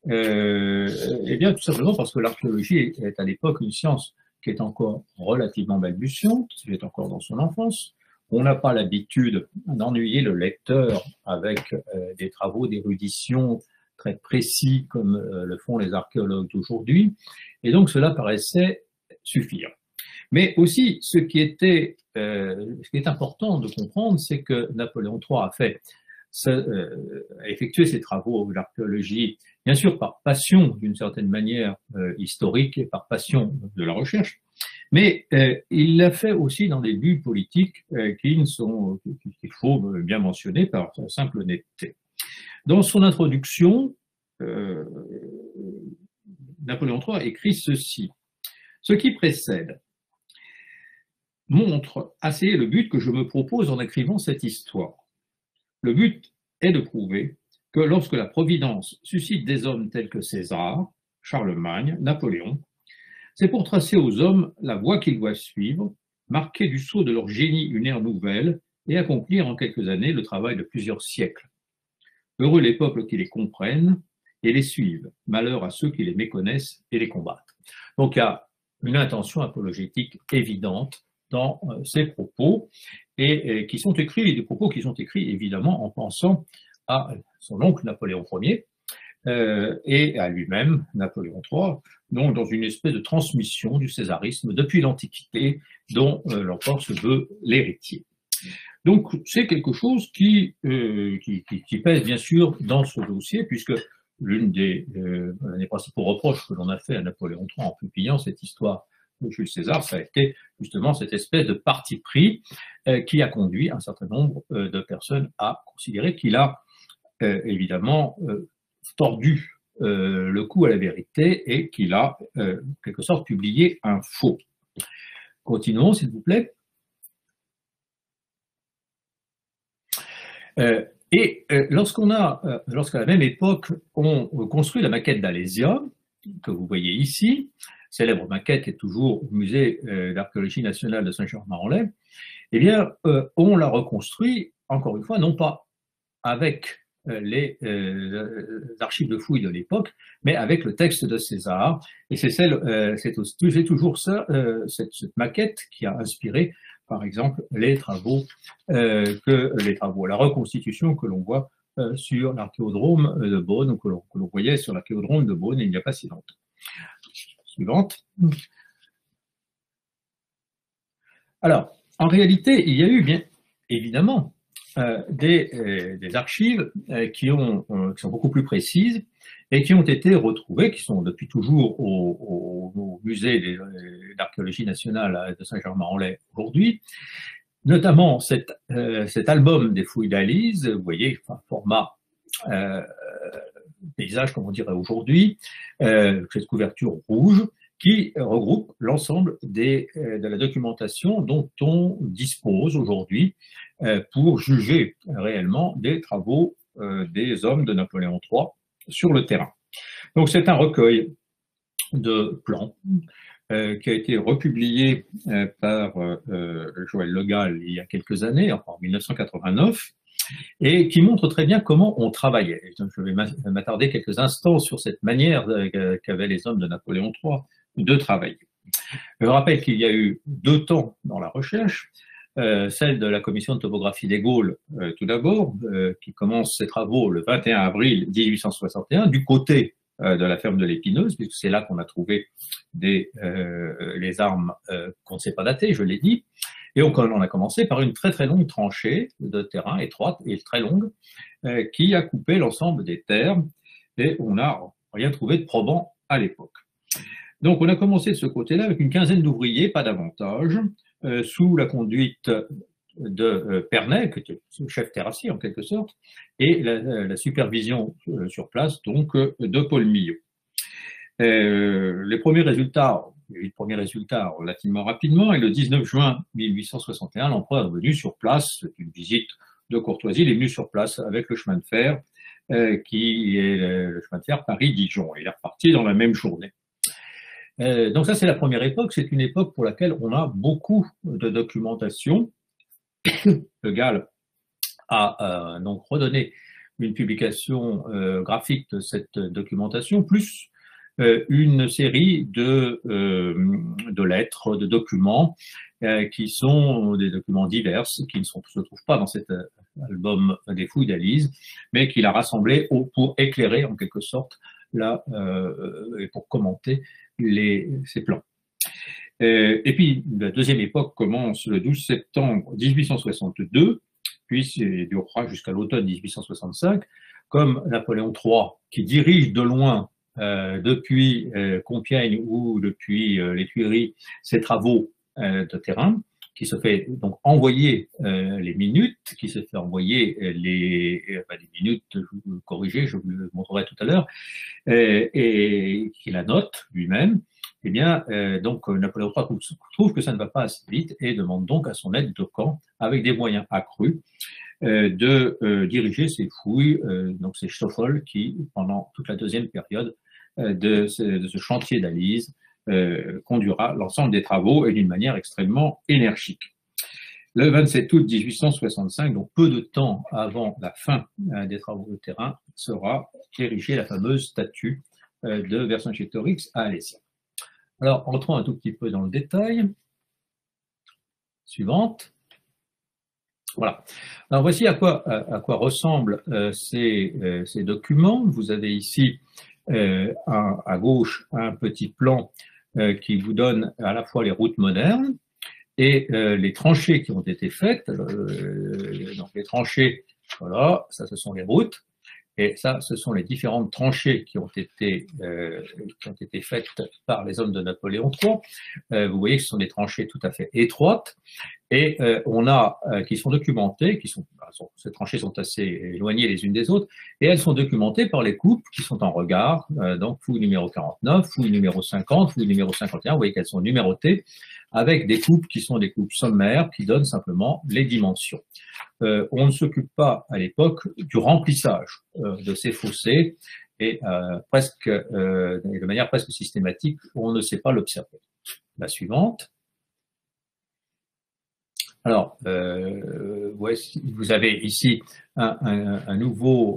Eh bien, tout simplement parce que l'archéologie est à l'époque une science qui est encore relativement balbutiante, qui est encore dans son enfance. On n'a pas l'habitude d'ennuyer le lecteur avec des travaux d'érudition très précis comme le font les archéologues d'aujourd'hui, et donc cela paraissait suffire. Mais aussi, ce qui est important de comprendre, c'est que Napoléon III a effectué ses travaux d'archéologie, bien sûr par passion d'une certaine manière historique et par passion de la recherche, mais il l'a fait aussi dans des buts politiques qu'il faut bien mentionner par simple honnêteté. Dans son introduction, Napoléon III écrit ceci. Ce qui précède montre assez le but que je me propose en écrivant cette histoire. Le but est de prouver que lorsque la Providence suscite des hommes tels que César, Charlemagne, Napoléon, c'est pour tracer aux hommes la voie qu'ils doivent suivre, marquer du sceau de leur génie une ère nouvelle et accomplir en quelques années le travail de plusieurs siècles. Heureux les peuples qui les comprennent et les suivent, malheur à ceux qui les méconnaissent et les combattent. Donc il y a une intention apologétique évidente dans ces propos, et qui sont écrits, des propos qui sont écrits évidemment en pensant à son oncle Napoléon Ier et à lui-même, Napoléon III, donc dans une espèce de transmission du césarisme depuis l'Antiquité, dont l'empereur se veut l'héritier. Donc c'est quelque chose qui pèse bien sûr dans ce dossier, puisque l'un des principaux reproches que l'on a fait à Napoléon III en publiant cette histoire Jules César, ça a été justement cette espèce de parti pris qui a conduit un certain nombre de personnes à considérer qu'il a évidemment tordu le cou à la vérité et qu'il a, en quelque sorte, publié un faux. Continuons, s'il vous plaît. Lorsqu'à la même époque, on construit la maquette d'Alésia, que vous voyez ici, célèbre maquette qui est toujours au musée d'archéologie nationale de Saint-Germain-en-Laye, eh bien, on la reconstruit, encore une fois, non pas avec les archives de fouilles de l'époque, mais avec le texte de César. Et c'est toujours ça, cette maquette qui a inspiré, par exemple, la reconstitution que l'on voit sur l'archéodrome de Beaune, ou que l'on voyait sur l'archéodrome de Beaune il n'y a pas si longtemps. Suivante. Alors, en réalité, il y a eu bien évidemment des archives qui sont beaucoup plus précises et qui ont été retrouvées, qui sont depuis toujours au musée d'archéologie nationale de Saint-Germain-en-Laye aujourd'hui, notamment cet album des fouilles d'Alise, vous voyez, format paysage comme on dirait aujourd'hui, cette couverture rouge, qui regroupe l'ensemble de la documentation dont on dispose aujourd'hui pour juger réellement des travaux des hommes de Napoléon III sur le terrain. Donc c'est un recueil de plans qui a été republié par Joël Le Gall il y a quelques années, en 1989, et qui montre très bien comment on travaillait. Je vais m'attarder quelques instants sur cette manière qu'avaient les hommes de Napoléon III de travailler. Je rappelle qu'il y a eu 2 temps dans la recherche, celle de la commission de topographie des Gaules, tout d'abord, qui commence ses travaux le 21 avril 1861, du côté de la ferme de l'Épineuse, puisque c'est là qu'on a trouvé les armes qu'on ne sait pas dater, je l'ai dit. Et on a commencé par une très très longue tranchée de terrain, étroite et très longue, qui a coupé l'ensemble des terres, et on n'a rien trouvé de probant à l'époque. Donc on a commencé de ce côté-là avec une quinzaine d'ouvriers, pas davantage, sous la conduite de Pernay, qui était le chef terrassier en quelque sorte, et la supervision sur place donc de Paul Millot. Les premiers résultats, il y a eu de premiers résultats relativement rapidement, et le 19 juin 1861, l'empereur est venu sur place, c'est une visite de courtoisie, il est venu sur place avec le chemin de fer, qui est le chemin de fer Paris-Dijon. Il est reparti dans la même journée. Donc ça, c'est la première époque, c'est une époque pour laquelle on a beaucoup de documentation. Le Gall a donc redonné une publication graphique de cette documentation, plus une série de lettres, de documents, qui sont des documents divers, qui ne se trouvent pas dans cet album des fouilles d'Alise, mais qu'il a rassemblés pour éclairer en quelque sorte et pour commenter ces plans. Et puis, la deuxième époque commence le 12 septembre 1862, puis il durera jusqu'à l'automne 1865, comme Napoléon III, qui dirige de loin, depuis Compiègne ou depuis les Tuileries, ses travaux de terrain, qui se fait donc envoyer les minutes, qui se fait envoyer les minutes corrigées, je vous le montrerai tout à l'heure, et qui la note lui-même. Eh bien, donc Napoléon III trouve que ça ne va pas assez vite et demande donc à son aide de camp, avec des moyens accrus, de diriger ces fouilles, donc ces Stoffel qui, pendant toute la deuxième période de ce chantier d'Alise, conduira l'ensemble des travaux et d'une manière extrêmement énergique. Le 27 août 1865, donc peu de temps avant la fin des travaux de terrain, sera érigée la fameuse statue de Vercingétorix à Alessia. Alors, entrons un tout petit peu dans le détail. Suivante. Voilà. Alors, voici à quoi ressemblent ces documents. Vous avez ici, à gauche, un petit plan qui vous donne à la fois les routes modernes et les tranchées qui ont été faites. Donc, les tranchées, voilà, ça, ce sont les routes. Et ça, ce sont les différentes tranchées qui ont été faites par les hommes de Napoléon III. Vous voyez que ce sont des tranchées tout à fait étroites et qui sont documentées, ces tranchées sont assez éloignées les unes des autres, et elles sont documentées par les coupes qui sont en regard, donc fouille numéro 49, fouille numéro 50, fouille numéro 51, vous voyez qu'elles sont numérotées, avec des coupes qui sont des coupes sommaires qui donnent simplement les dimensions. On ne s'occupe pas à l'époque du remplissage de ces fossés et de manière presque systématique, on ne sait pas l'observer. La suivante. Alors, vous avez ici une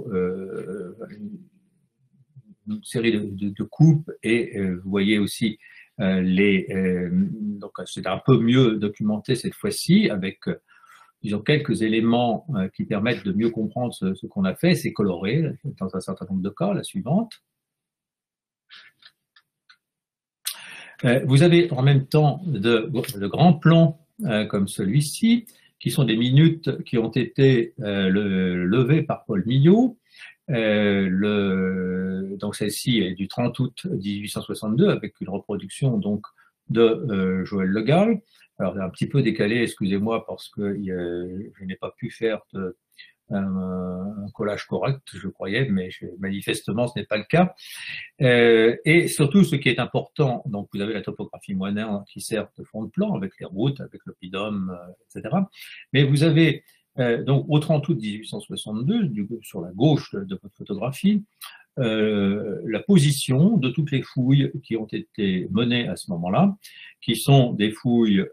série de coupes et vous voyez aussi donc c'est un peu mieux documenté cette fois-ci avec disons quelques éléments qui permettent de mieux comprendre ce qu'on a fait. C'est coloré dans un certain nombre de cas. La suivante. Vous avez en même temps de grands plans comme celui-ci, qui sont des minutes qui ont été levées par Paul Millot. Donc celle-ci est du 30 août 1862 avec une reproduction donc de Joël Le Gall. Alors un petit peu décalé, excusez-moi parce que je n'ai pas pu faire un collage correct, je croyais, mais manifestement ce n'est pas le cas. Et surtout, ce qui est important, donc vous avez la topographie moyenne qui sert de fond de plan avec les routes, avec l'oppidum, etc. Mais vous avez donc au 30 août 1862, sur la gauche de votre photographie, la position de toutes les fouilles qui ont été menées à ce moment-là, qui sont des fouilles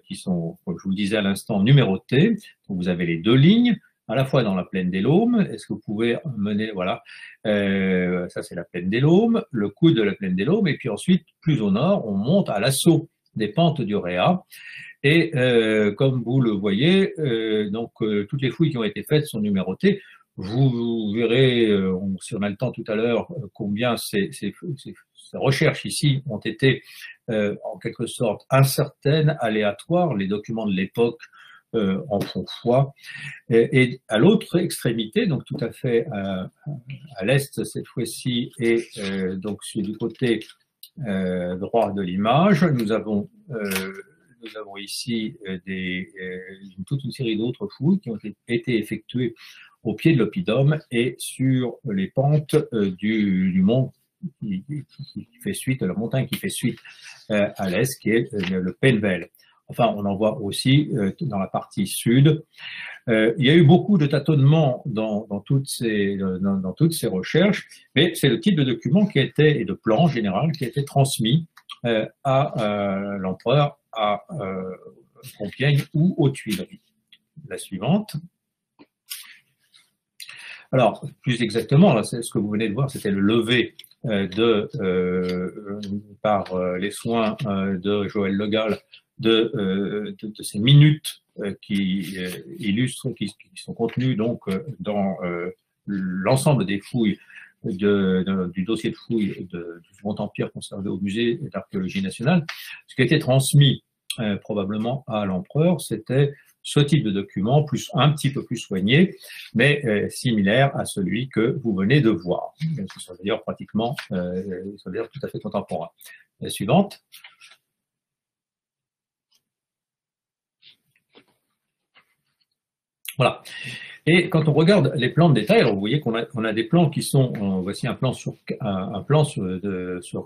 qui sont, comme je vous le disais à l'instant, numérotées. Donc vous avez les deux lignes, à la fois dans la plaine des Laumes. Est-ce que vous pouvez mener, voilà, ça c'est la plaine des Laumes, le coude de la plaine des Laumes, et puis ensuite, plus au nord, on monte à l'assaut des pentes du Réa. Et comme vous le voyez, toutes les fouilles qui ont été faites sont numérotées. Vous verrez, si on a le temps tout à l'heure, combien ces recherches ici ont été en quelque sorte incertaines, aléatoires. Les documents de l'époque en font foi. Et à l'autre extrémité, donc tout à fait à l'est cette fois-ci, et donc du côté droit de l'image, nous avons ici toute une série d'autres fouilles qui ont été effectuées au pied de l'oppidum et sur les pentes du mont qui fait suite, la montagne qui fait suite à l'est, qui est le Penvel. Enfin, on en voit aussi dans la partie sud. Il y a eu beaucoup de tâtonnements dans toutes ces recherches, mais c'est le type de document qui était, et de plan en général, qui a été transmis à l'empereur à Compiègne ou aux Tuileries. La suivante. Alors, plus exactement, ce que vous venez de voir, c'était le lever par les soins de Joël Le Gall de ces minutes qui illustrent, qui sont contenues donc dans l'ensemble des fouilles du dossier de fouilles du Second Empire conservé au musée d'archéologie nationale. Ce qui a été transmis probablement à l'empereur, c'était ce type de document, un petit peu plus soigné, mais similaire à celui que vous venez de voir. Ce sont d'ailleurs pratiquement, tout à fait contemporains. La suivante. Voilà. Et quand on regarde les plans de détail, alors vous voyez qu'on a des plans qui sont, voici un plan sur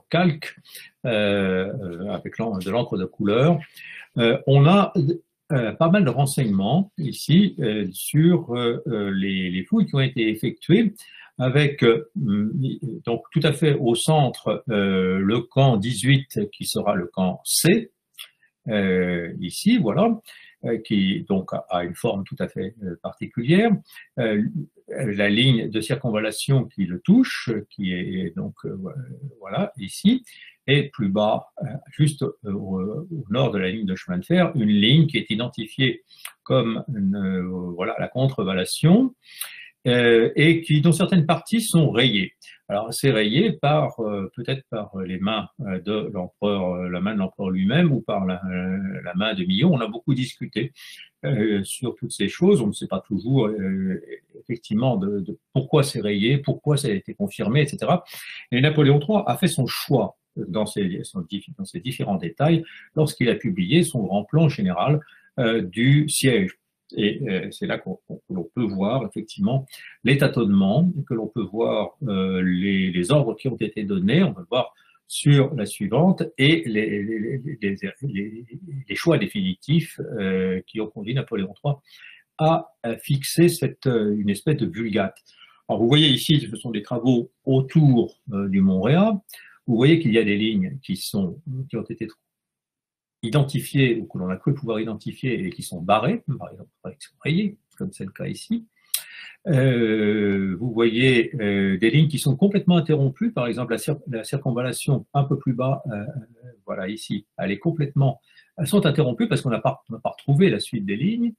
calque avec de l'encre de couleur. On a pas mal de renseignements ici sur les fouilles qui ont été effectuées avec donc tout à fait au centre le camp 18 qui sera le camp C ici, voilà. Qui donc a une forme tout à fait particulière, la ligne de circonvallation qui le touche, qui est donc voilà ici, et plus bas, juste au nord de la ligne de chemin de fer, une ligne qui est identifiée comme voilà la contrevallation, et dont certaines parties sont rayées. Alors c'est rayé peut-être par les mains de l'empereur, la main de l'empereur lui-même ou par la main de Millot. On a beaucoup discuté sur toutes ces choses. On ne sait pas toujours effectivement de pourquoi c'est rayé, pourquoi ça a été confirmé, etc. Et Napoléon III a fait son choix dans ces différents détails lorsqu'il a publié son grand plan général du siège. Et c'est là que l'on peut voir effectivement les tâtonnements, que l'on peut voir les ordres qui ont été donnés, on peut voir sur la suivante, et les choix définitifs qui ont conduit Napoléon III à fixer une espèce de vulgate. Alors vous voyez ici, ce sont des travaux autour du Mont Réa. Vous voyez qu'il y a des lignes qui ont été identifiées, ou que l'on a cru pouvoir identifier, et qui sont barrées, par exemple, qui sont rayées, comme c'est le cas ici. Vous voyez des lignes qui sont complètement interrompues, par exemple la circonvallation un peu plus bas, voilà ici, elles sont interrompues parce qu'on n'a pas retrouvé la suite des lignes.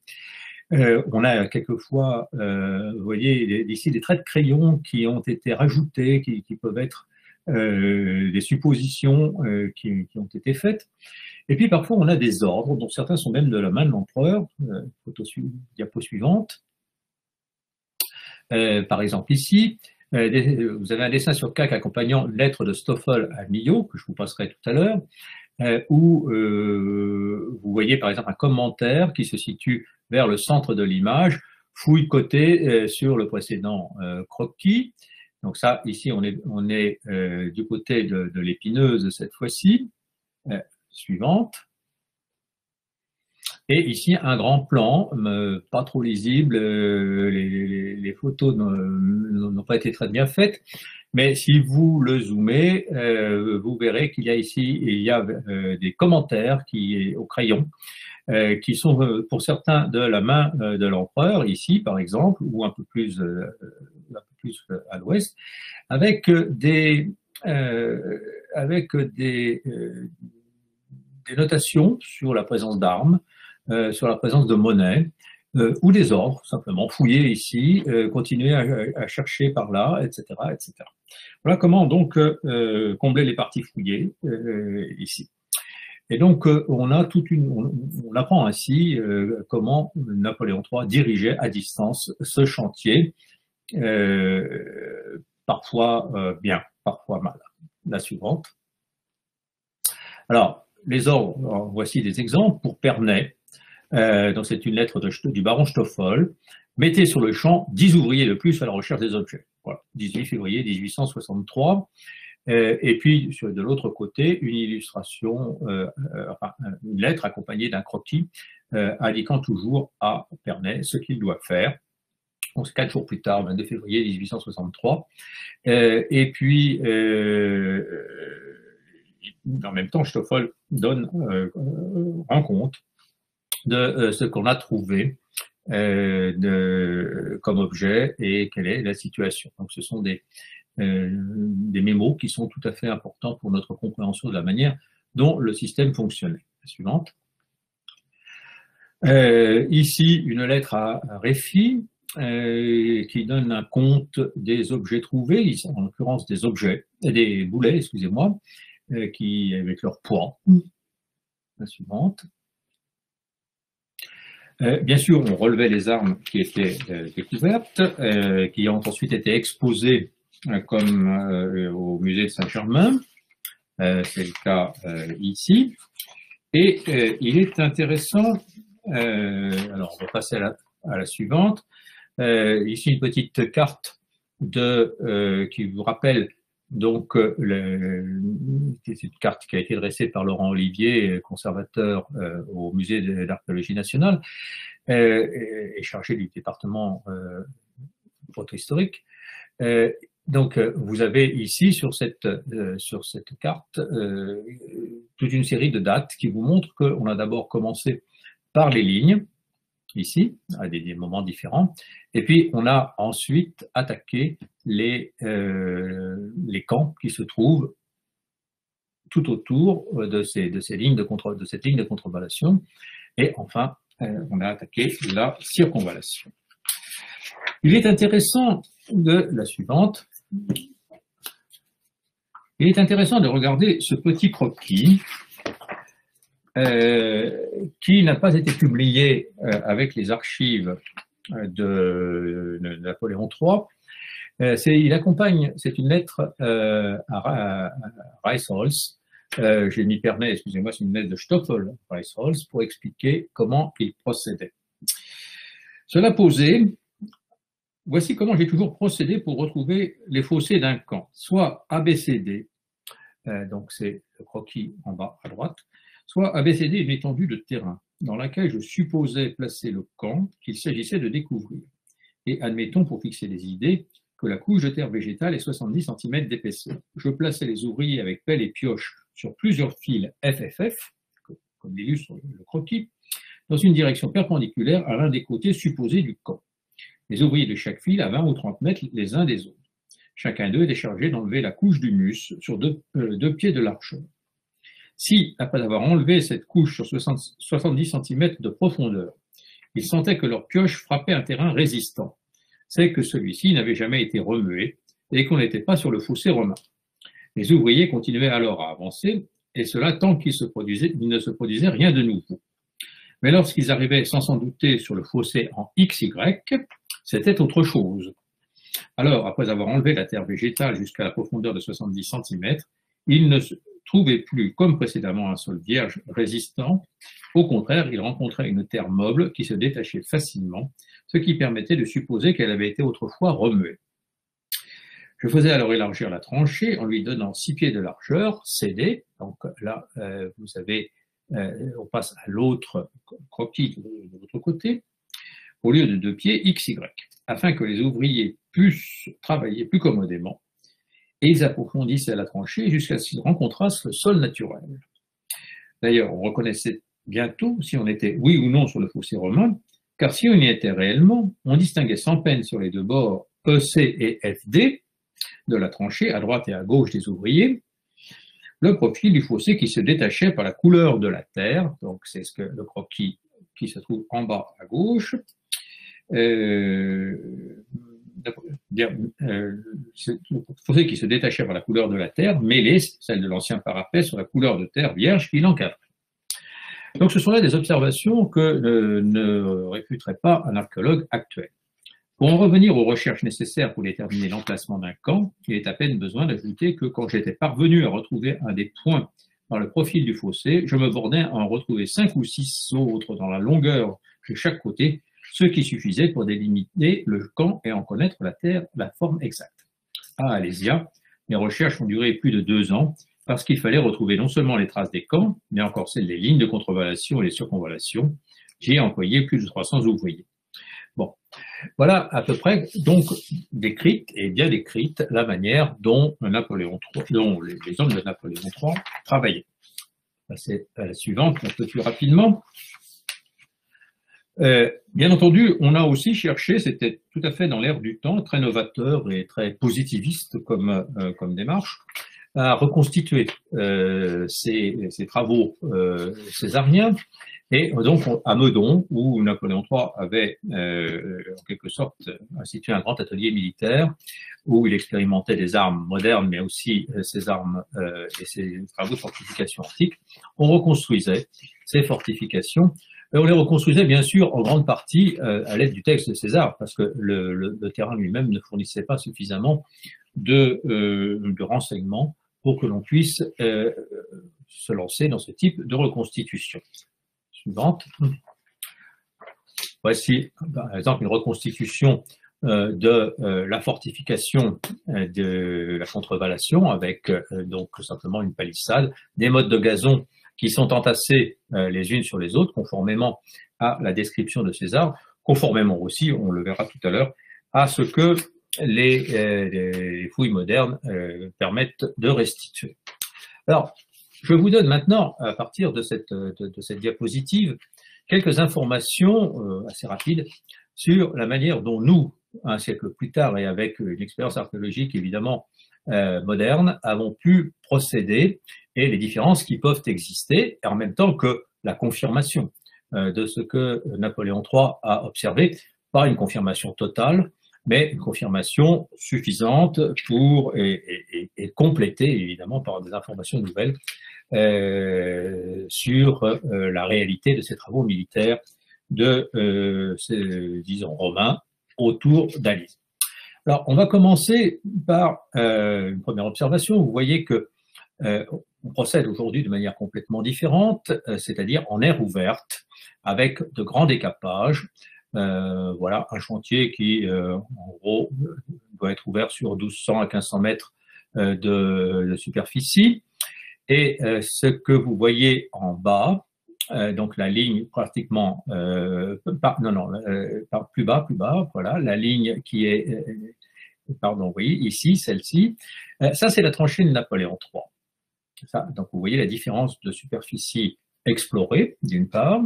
On a quelquefois, vous voyez ici des traits de crayon qui ont été rajoutés, qui peuvent être des suppositions qui ont été faites. Et puis parfois on a des ordres, dont certains sont même de la main de l'empereur. Diapo suivante. Par exemple ici, vous avez un dessin sur CAC accompagnant une lettre de Stoffel à Millot, que je vous passerai tout à l'heure, où vous voyez par exemple un commentaire qui se situe vers le centre de l'image, fouille côté sur le précédent croquis. Donc ça, ici, on est du côté de l'épineuse cette fois-ci. Suivante. Et ici, un grand plan, pas trop lisible, les photos n'ont pas été très bien faites, mais si vous le zoomez, vous verrez qu'il y a ici des commentaires au crayon, qui sont pour certains de la main de l'empereur, ici par exemple, ou un peu plus à l'ouest, avec des notations sur la présence d'armes, sur la présence de monnaie, ou des ordres, simplement, fouiller ici, continuer à chercher par là, etc., etc. Voilà comment donc combler les parties fouillées ici. Et donc on apprend ainsi comment Napoléon III dirigeait à distance ce chantier, parfois bien, parfois mal. La suivante. Alors, les ordres, voici des exemples pour Pernay. Donc c'est une lettre du baron Stoffel. Mettez sur le champ 10 ouvriers de plus à la recherche des objets. Voilà, 18 février 1863. Et puis, de l'autre côté, une illustration, une lettre accompagnée d'un croquis indiquant toujours à Pernay ce qu'il doit faire. Donc, 4 jours plus tard, 22 février 1863. Et puis, en même temps, Stoffel rend compte de ce qu'on a trouvé comme objet et quelle est la situation. Donc, ce sont des mémos qui sont tout à fait importants pour notre compréhension de la manière dont le système fonctionnait. La suivante. Ici, une lettre à Réfi qui donne un compte des objets trouvés, en l'occurrence des boulets, excusez-moi, avec leur poids. La suivante. Bien sûr, on relevait les armes qui étaient découvertes, qui ont ensuite été exposées comme au musée de Saint-Germain. C'est le cas ici. Et il est intéressant, alors on va passer à la suivante. Ici, une petite carte qui vous rappelle donc c'est une carte qui a été dressée par Laurent Olivier, conservateur au musée d'archéologie nationale et chargé du département photohistorique. Donc vous avez ici sur cette carte toute une série de dates qui vous montrent qu'on a d'abord commencé par les lignes, ici, à des moments différents, et puis on a ensuite attaqué les camps qui se trouvent tout autour de cette ligne de contrevallation, et enfin on a attaqué la circonvallation. Il est intéressant la suivante. Il est intéressant de regarder ce petit croquis qui n'a pas été publié avec les archives de Napoléon III. Il accompagne, c'est une lettre à Reisholz. Je m'y permets, excusez-moi, c'est une lettre de Stoffel Reisholz pour expliquer comment il procédait. Cela posé, voici comment j'ai toujours procédé pour retrouver les fossés d'un camp, soit ABCD, donc c'est le croquis en bas à droite, soit ABCD une étendue de terrain dans laquelle je supposais placer le camp qu'il s'agissait de découvrir. Et admettons, pour fixer les idées, que la couche de terre végétale est 70 cm d'épaisseur. Je plaçais les ouvriers avec pelle et pioche sur plusieurs fils FFF, comme l'illustre le croquis, dans une direction perpendiculaire à l'un des côtés supposés du camp. Les ouvriers de chaque fil à 20 ou 30 mètres les uns des autres. Chacun d'eux était chargé d'enlever la couche d'humus sur deux pieds de largeur. Si, après avoir enlevé cette couche sur 70 cm de profondeur, ils sentaient que leur pioche frappait un terrain résistant, c'est que celui-ci n'avait jamais été remué et qu'on n'était pas sur le fossé romain. Les ouvriers continuaient alors à avancer, et cela tant qu'il ne se produisait rien de nouveau. Mais lorsqu'ils arrivaient sans s'en douter sur le fossé en XY, c'était autre chose. Alors, après avoir enlevé la terre végétale jusqu'à la profondeur de 70 cm, ils ne se trouvaient plus, comme précédemment, un sol vierge résistant. Au contraire, ils rencontraient une terre moble qui se détachait facilement, ce qui permettait de supposer qu'elle avait été autrefois remuée. Je faisais alors élargir la tranchée en lui donnant 6 pieds de largeur, CD. Donc là, vous savez, on passe à l'autre croquis de l'autre côté, au lieu de 2 pieds, XY, afin que les ouvriers puissent travailler plus commodément. Et ils approfondissaient la tranchée jusqu'à ce qu'ils rencontrassent le sol naturel. D'ailleurs, on reconnaissait bientôt si on était oui ou non sur le fossé romain, car si on y était réellement, on distinguait sans peine sur les deux bords EC et FD de la tranchée, à droite et à gauche des ouvriers, le profil du fossé qui se détachait par la couleur de la terre, donc c'est ce que le croquis qui se trouve en bas à gauche, le fossé qui se détachait par la couleur de la terre, mêlé, celle de l'ancien parapet, sur la couleur de terre vierge qui l'encadrait. Donc ce sont là des observations que ne réfuterait pas un archéologue actuel. Pour en revenir aux recherches nécessaires pour déterminer l'emplacement d'un camp, il est à peine besoin d'ajouter que quand j'étais parvenu à retrouver un des points dans le profil du fossé, je me bornais à en retrouver 5 ou 6 autres dans la longueur de chaque côté, ce qui suffisait pour délimiter le camp et en connaître la forme exacte. À Alésia, mes recherches ont duré plus de 2 ans, parce qu'il fallait retrouver non seulement les traces des camps, mais encore celles des lignes de contrevallation et des circonvallations. J'y ai employé plus de 300 ouvriers. Bon, voilà à peu près donc décrite, et bien décrite, la manière dont Napoléon III, dont les hommes de Napoléon III travaillaient. C'est à la suivante, un peu plus rapidement. Bien entendu, on a aussi cherché, c'était tout à fait dans l'air du temps, très novateur et très positiviste comme démarche, à reconstituer ces travaux césariens, et donc à Meudon, où Napoléon III avait en quelque sorte institué un grand atelier militaire, où il expérimentait des armes modernes, mais aussi ses armes et ses travaux de fortification antique. On reconstruisait ces fortifications, et on les reconstruisait bien sûr en grande partie à l'aide du texte de César, parce que le terrain lui-même ne fournissait pas suffisamment de renseignements pour que l'on puisse se lancer dans ce type de reconstitution. Suivante. Voici par exemple une reconstitution de la fortification de la contrevallation avec donc simplement une palissade, des mottes de gazon qui sont entassées les unes sur les autres conformément à la description de César, conformément aussi, on le verra tout à l'heure, à ce que les fouilles modernes permettent de restituer. Alors, je vous donne maintenant, à partir de cette diapositive, quelques informations assez rapides sur la manière dont nous, un siècle plus tard et avec une expérience archéologique évidemment moderne, avons pu procéder et les différences qui peuvent exister, et en même temps que la confirmation de ce que Napoléon III a observé, pas une confirmation totale, mais une confirmation suffisante pour et complétée évidemment par des informations nouvelles sur la réalité de ces travaux militaires disons, romains autour d'Alise. Alors, on va commencer par une première observation. Vous voyez que on procède aujourd'hui de manière complètement différente, c'est-à-dire en aire ouverte, avec de grands décapages. Voilà, un chantier qui, en gros, doit être ouvert sur 1200 à 1500 mètres de superficie. Et ce que vous voyez en bas, donc la ligne pratiquement, plus bas, voilà, la ligne qui est, pardon, oui, ici, celle-ci, ça c'est la tranchée de Napoléon III. Ça, donc vous voyez la différence de superficie explorée, d'une part,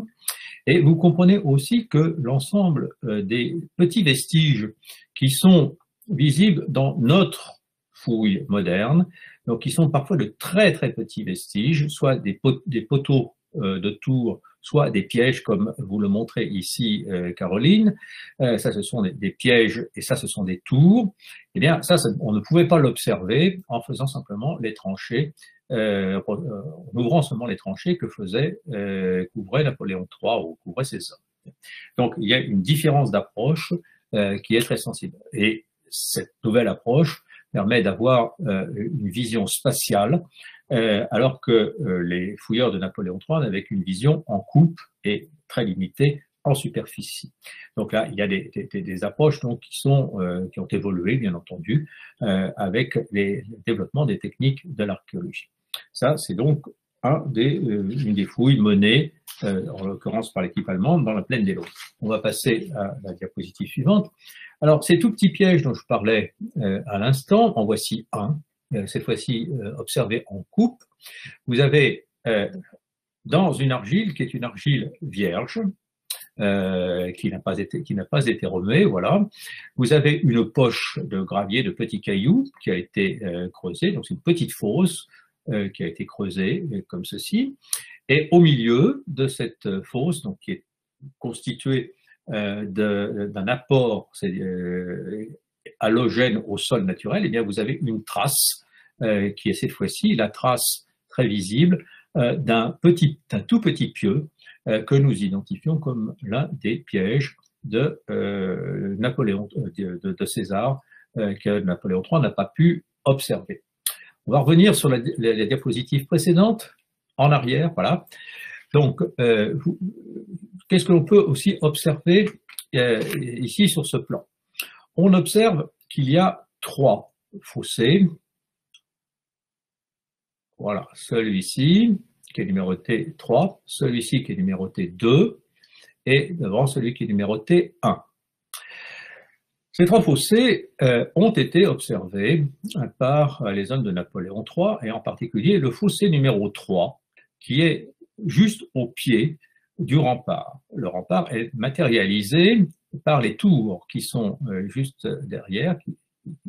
et vous comprenez aussi que l'ensemble des petits vestiges qui sont visibles dans notre fouille moderne, donc qui sont parfois de très très petits vestiges, soit des poteaux de tours, soit des pièges comme vous le montrez ici, Caroline. Ça, ce sont des pièges et ça, ce sont des tours. Eh bien, ça, on ne pouvait pas l'observer en faisant simplement les tranchées, en ouvrant seulement les tranchées que couvrait Napoléon III ou couvrait ses hommes. Donc, il y a une différence d'approche qui est très sensible. Et cette nouvelle approche permet d'avoir une vision spatiale, alors que les fouilleurs de Napoléon III n'avaient qu'une vision en coupe et très limitée en superficie. Donc là, il y a des approches donc, qui ont évolué, bien entendu, avec le développement des techniques de l'archéologie. Ça, c'est donc une des fouilles menées, en l'occurrence par l'équipe allemande, dans la plaine des Laudes. On va passer à la diapositive suivante. Alors, ces tout petits pièges dont je parlais à l'instant, en voici un, cette fois-ci observé en coupe. Vous avez dans une argile, qui est une argile vierge, qui n'a pas été remuée, voilà. Vous avez une poche de gravier, de petits cailloux, qui a été creusée, donc c'est une petite fosse qui a été creusée comme ceci. Et au milieu de cette fosse, donc qui est constituée d'un apport halogène au sol naturel, eh bien vous avez une trace qui est cette fois-ci la trace très visible d'un tout petit pieu que nous identifions comme l'un des pièges de Napoléon, de César, que Napoléon III n'a pas pu observer. On va revenir sur la diapositive précédente, en arrière, voilà. Donc, qu'est-ce que l'on peut aussi observer ici sur ce plan? On observe qu'il y a 3 fossés. Voilà, celui-ci qui est numéroté 3, celui-ci qui est numéroté 2, et devant celui qui est numéroté 1. Ces 3 fossés ont été observés par les hommes de Napoléon III, et en particulier le fossé numéro 3, qui est juste au pied du rempart. Le rempart est matérialisé par les tours qui sont juste derrière, qui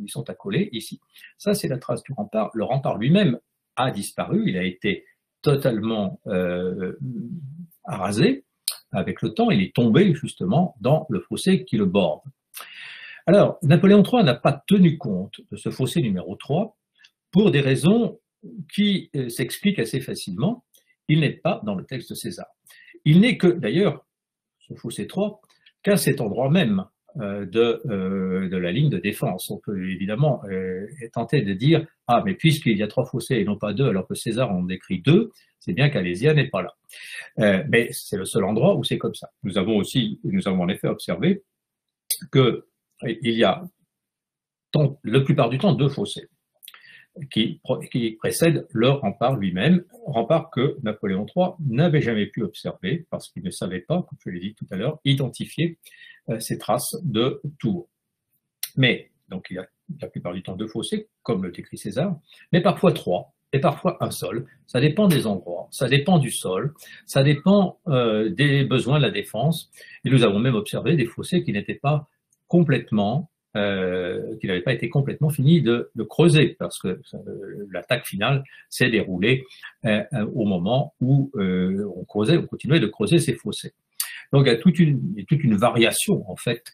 sont accolés ici. Ça, c'est la trace du rempart. Le rempart lui-même a disparu, il a été totalement arasé. Avec le temps, il est tombé justement dans le fossé qui le borde. Alors, Napoléon III n'a pas tenu compte de ce fossé numéro 3 pour des raisons qui s'expliquent assez facilement. Il n'est pas dans le texte de César. Il n'est que, d'ailleurs, ce fossé 3, qu'à cet endroit même de la ligne de défense. On peut évidemment être tenté de dire « Ah, mais puisqu'il y a 3 fossés et non pas 2, alors que César en décrit 2, c'est bien qu'Alésia n'est pas là. » Mais c'est le seul endroit où c'est comme ça. Nous avons en effet observé qu'il y a la plupart du temps 2 fossés qui précèdent le rempart lui-même, rempart que Napoléon III n'avait jamais pu observer parce qu'il ne savait pas, comme je l'ai dit tout à l'heure, identifier ces traces de tours. Mais, donc il y a la plupart du temps 2 fossés, comme le décrit César, mais parfois 3, et parfois un seul. Ça dépend des endroits, ça dépend du sol, ça dépend des besoins de la défense, et nous avons même observé des fossés qui n'étaient pas complètement qui n'avait pas été complètement fini de creuser, parce que l'attaque finale s'est déroulée au moment où on continuait de creuser ces fossés. Donc il y a toute une variation, en fait,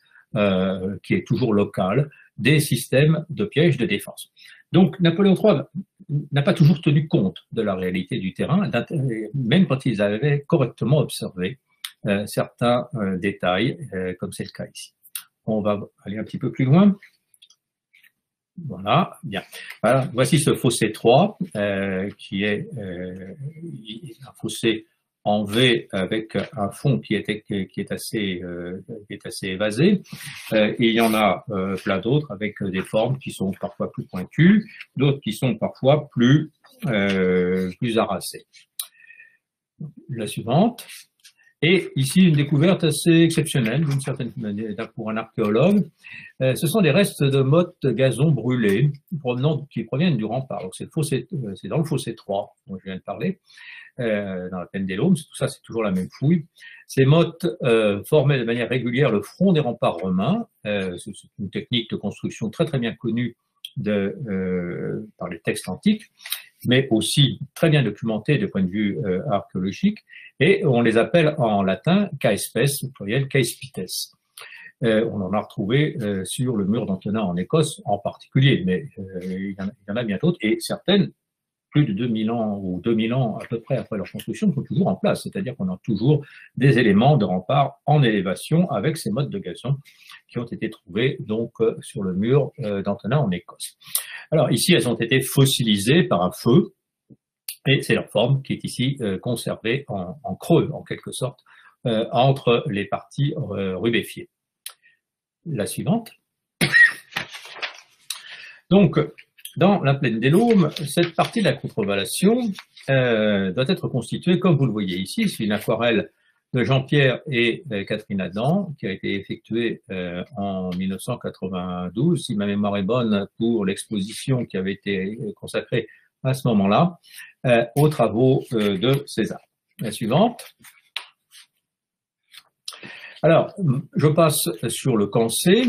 qui est toujours locale, des systèmes de pièges de défense. Donc Napoléon III n'a pas toujours tenu compte de la réalité du terrain, même quand ils avaient correctement observé certains détails, comme c'est le cas ici. On va aller un petit peu plus loin. Voilà, bien. Voilà, voici ce fossé 3, qui est un fossé en V avec un fond qui est assez évasé. Il y en a plein d'autres avec des formes qui sont parfois plus pointues, d'autres qui sont parfois plus harassées. La suivante. Et ici, une découverte assez exceptionnelle, d'une certaine manière, pour un archéologue. Ce sont des restes de mottes gazon brûlées qui proviennent du rempart. Donc, c'est dans le fossé 3 dont je viens de parler, dans la plaine des Laumes. Tout ça, c'est toujours la même fouille. Ces mottes formaient de manière régulière le front des remparts romains. C'est une technique de construction très très bien connue par les textes antiques, mais aussi très bien documentée du point de vue archéologique, et on les appelle en latin caespes, au pluriel caespites. On en a retrouvé sur le mur d'Antonin en Écosse en particulier, mais il y en a bien d'autres, et certaines, plus de 2000 ans ou 2000 ans à peu près après leur construction, sont toujours en place, c'est-à-dire qu'on a toujours des éléments de rempart en élévation avec ces mottes de gazon qui ont été trouvées donc sur le mur d'Antonin en Écosse. Alors ici, elles ont été fossilisées par un feu, et c'est leur forme qui est ici conservée en creux, en quelque sorte, entre les parties rubéfiées. La suivante. Donc, dans la plaine des Laumes, cette partie de la contrevallation doit être constituée, comme vous le voyez ici, c'est une aquarelle de Jean-Pierre et Catherine Adam, qui a été effectuée en 1992, si ma mémoire est bonne, pour l'exposition qui avait été consacrée à ce moment-là, aux travaux de César. La suivante. Alors, je passe sur le Cancé,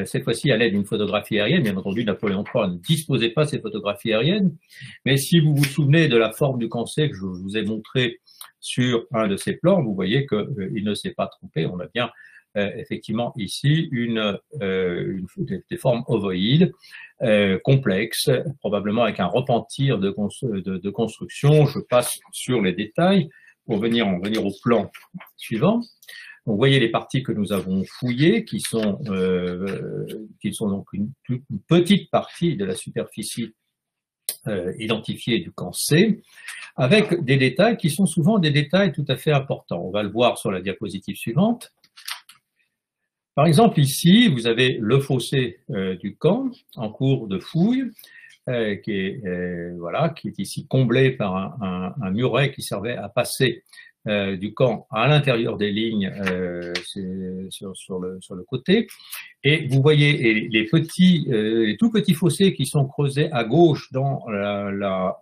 cette fois-ci à l'aide d'une photographie aérienne. Bien entendu, Napoléon III ne disposait pas de ces photographies aériennes, mais si vous vous souvenez de la forme du Cancé que je vous ai montré sur un de ces plans, vous voyez qu'il ne s'est pas trompé. On a bien effectivement ici des formes ovoïdes, complexes, probablement avec un repentir de construction. Je passe sur les détails pour en venir au plan suivant. Donc, vous voyez les parties que nous avons fouillées, qui sont donc une petite partie de la superficie identifiée du Cancé, avec des détails qui sont souvent des détails tout à fait importants. On va le voir sur la diapositive suivante. Par exemple, ici, vous avez le fossé du camp en cours de fouille, qui est ici comblé par un muret qui servait à passer du camp à l'intérieur des lignes sur le côté. Et vous voyez les tout petits fossés qui sont creusés à gauche dans la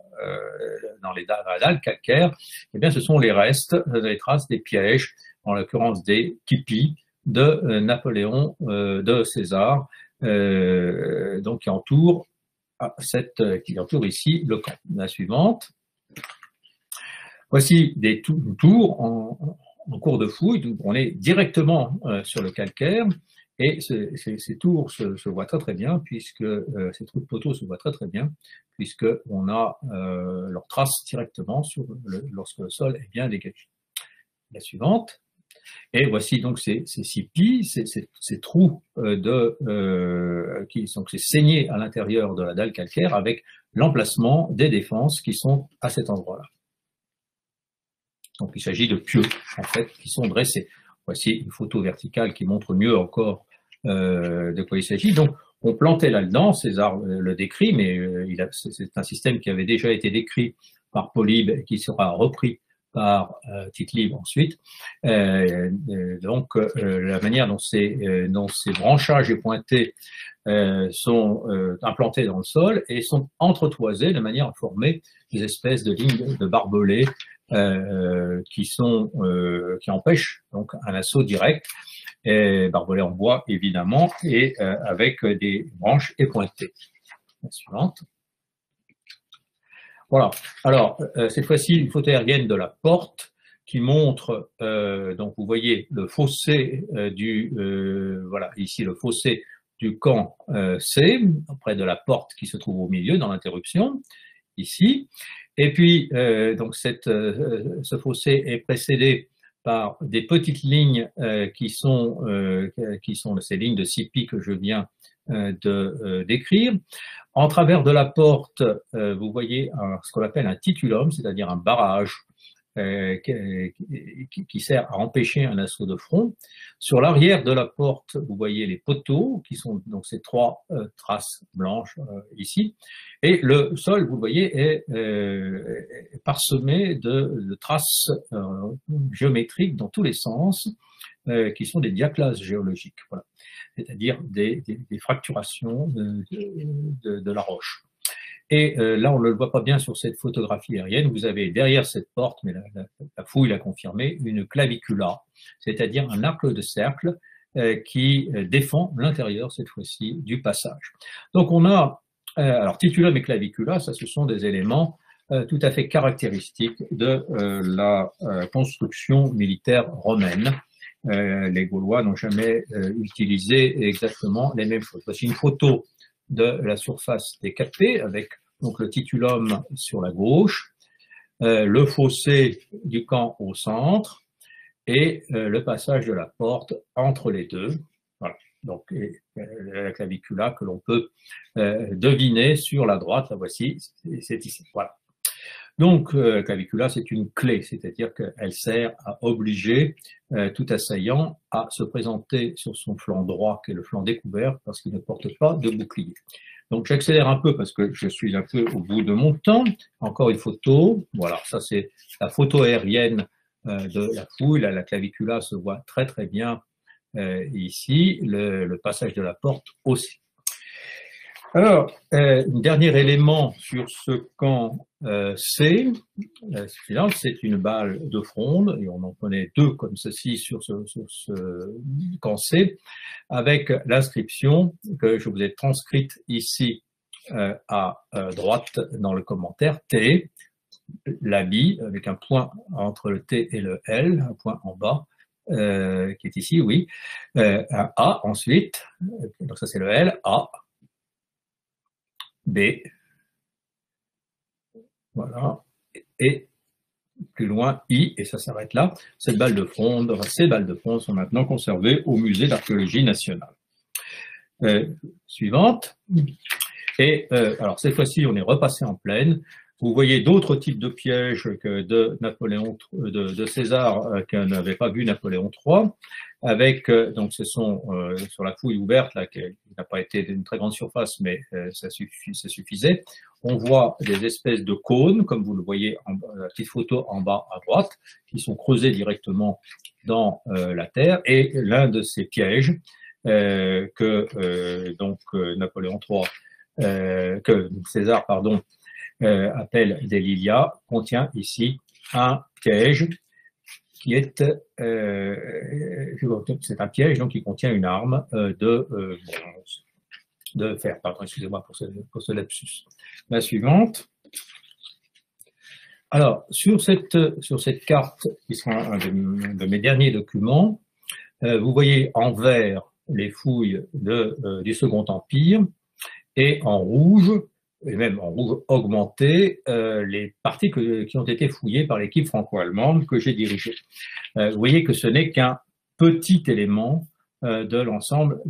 dalle calcaire. Eh bien, ce sont les restes, les traces des pièges, en l'occurrence des tipis de Napoléon, de César, donc qui entoure ici le camp. La suivante. Voici des tours en cours de fouille. On est directement sur le calcaire, et ces tours se voient très très bien, puisque ces trous de poteaux se voient très très bien, puisque on a leurs traces directement lorsque le sol est bien dégagé. La suivante. Et voici donc ces sipis, ces trous qui sont saignés à l'intérieur de la dalle calcaire, avec l'emplacement des défenses qui sont à cet endroit-là. Donc il s'agit de pieux, en fait, qui sont dressés. Voici une photo verticale qui montre mieux encore de quoi il s'agit. Donc on plantait là-dedans, César le décrit, mais c'est un système qui avait déjà été décrit par Polybe et qui sera repris par Tite-Live ensuite. Donc la manière dont ces branchages et pointés sont implantés dans le sol et sont entretoisés de manière à former des espèces de lignes de barbelés qui empêchent donc un assaut direct, barbelés en bois évidemment, et avec des branches épointées. La suivante. Voilà. Alors, cette fois-ci, une photo aérienne de la porte qui montre, donc vous voyez le fossé voilà, ici le fossé du camp C, près de la porte qui se trouve au milieu, dans l'interruption, ici. Et puis, donc ce fossé est précédé par des petites lignes qui sont ces lignes de CP que je viens décrire. En travers de la porte, vous voyez ce qu'on appelle un titulum, c'est-à-dire un barrage qui sert à empêcher un assaut de front. Sur l'arrière de la porte, vous voyez les poteaux, qui sont donc ces trois traces blanches ici. Et le sol, vous le voyez, est parsemé de traces géométriques dans tous les sens, qui sont des diaclases géologiques, voilà. C'est-à-dire des fracturations de la roche. Et là, on ne le voit pas bien sur cette photographie aérienne. Vous avez derrière cette porte, mais la fouille l'a confirmé, une clavicula, c'est-à-dire un arc de cercle qui défend l'intérieur, cette fois-ci, du passage. Donc on a, alors titulum et clavicula, ça ce sont des éléments tout à fait caractéristiques de la construction militaire romaine. Les Gaulois n'ont jamais utilisé exactement les mêmes choses. Voici une photo de la surface des capés avec donc le titulum sur la gauche, le fossé du camp au centre et le passage de la porte entre les deux. Voilà. Donc la clavicula que l'on peut deviner sur la droite, la voici, c'est ici. Voilà. Donc, clavicula, c'est une clé, c'est-à-dire qu'elle sert à obliger tout assaillant à se présenter sur son flanc droit, qui est le flanc découvert, parce qu'il ne porte pas de bouclier. Donc, j'accélère un peu parce que je suis un peu au bout de mon temps. Encore une photo. Voilà, ça c'est la photo aérienne de la fouille. Là, la clavicula se voit très très bien ici, le passage de la porte aussi. Alors, un dernier élément sur ce camp C, c'est une balle de fronde, et on en connaît deux comme ceci sur ce camp C, avec l'inscription que je vous ai transcrite ici à droite dans le commentaire, T, l'habit, avec un point entre le T et le L, un point en bas, qui est ici, oui, un A ensuite, donc ça c'est le L, A, B, voilà, et plus loin I, et ça s'arrête là. Ces balles de fronde sont maintenant conservées au musée d'archéologie nationale. Suivante. Et alors cette fois-ci, on est repassé en plaine. Vous voyez d'autres types de pièges que de Napoléon, de César, qu'un n'avait pas vu Napoléon III, avec, donc ce sont sur la fouille ouverte, là, qui n'a pas été d'une très grande surface, mais ça suffisait. On voit des espèces de cônes, comme vous le voyez en la petite photo en bas à droite, qui sont creusés directement dans la terre, et l'un de ces pièges que donc Napoléon III, que César, pardon, appelle des Lilia, contient ici un piège qui est, c'est un piège donc qui contient une arme de fer. Pardon, excusez-moi pour ce lapsus. La suivante. Alors, sur cette carte, qui sera un de mes derniers documents, vous voyez en vert les fouilles du Second Empire, et en rouge, et même en rouge augmenté, les parties qui ont été fouillées par l'équipe franco-allemande que j'ai dirigée. Vous voyez que ce n'est qu'un petit élément de l'ensemble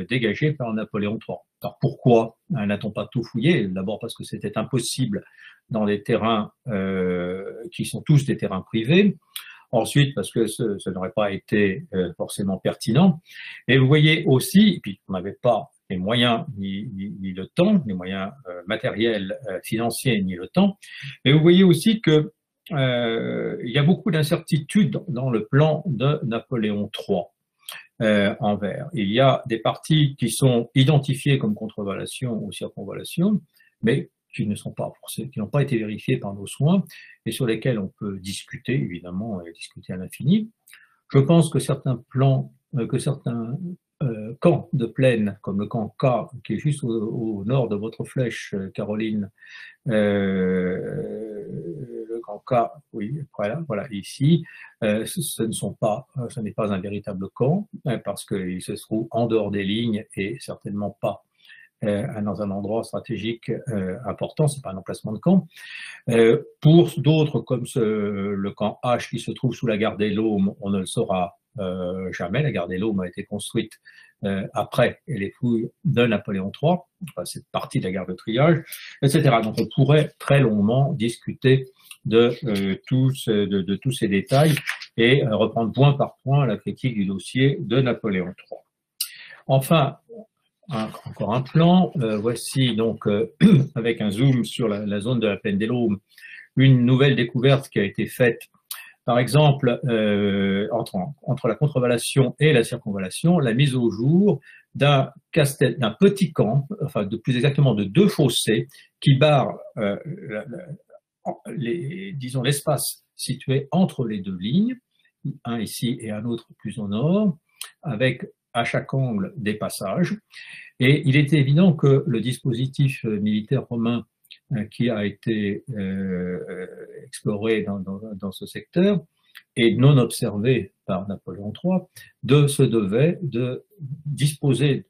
dégagé par Napoléon III. Alors pourquoi n'a-t-on pas tout fouillé? D'abord parce que c'était impossible dans des terrains qui sont tous des terrains privés. Ensuite, parce que ça n'aurait pas été forcément pertinent. Et vous voyez aussi, et puis on n'avait pas les moyens ni le temps, les moyens matériels, financiers, ni le temps. Mais vous voyez aussi que il y a beaucoup d'incertitudes dans le plan de Napoléon III en vert. Il y a des parties qui sont identifiées comme contrevallation ou circonvallation, mais qui ne sont pas forcées, qui n'ont pas été vérifiées par nos soins et sur lesquelles on peut discuter, évidemment, et discuter à l'infini. Je pense que certains plans, camps de plaine, comme le camp K, qui est juste au nord de votre flèche, Caroline, le camp K, oui, voilà ici, ce n'est pas un véritable camp, parce qu'il se trouve en dehors des lignes et certainement pas dans un endroit stratégique important, c'est pas un emplacement de camp. Pour d'autres, comme le camp H qui se trouve sous la gare des Laumes, on ne le saura jamais. La gare des Laumes a été construite après les fouilles de Napoléon III, enfin, c'est partie de la gare de triage, etc. Donc on pourrait très longuement discuter de tous ces détails et reprendre point par point la critique du dossier de Napoléon III. Enfin, encore un plan, voici donc avec un zoom sur la zone de la plaine des Laumes, une nouvelle découverte qui a été faite, par exemple, entre la contrevallation et la circonvallation, la mise au jour d'un petit camp, enfin plus exactement de 2 fossés qui barrent disons l'espace situé entre les 2 lignes, un ici et un autre plus au nord, avec à chaque angle des passages. Et il était évident que le dispositif militaire romain qui a été exploré dans ce secteur et non observé par Napoléon III, se devait de disposer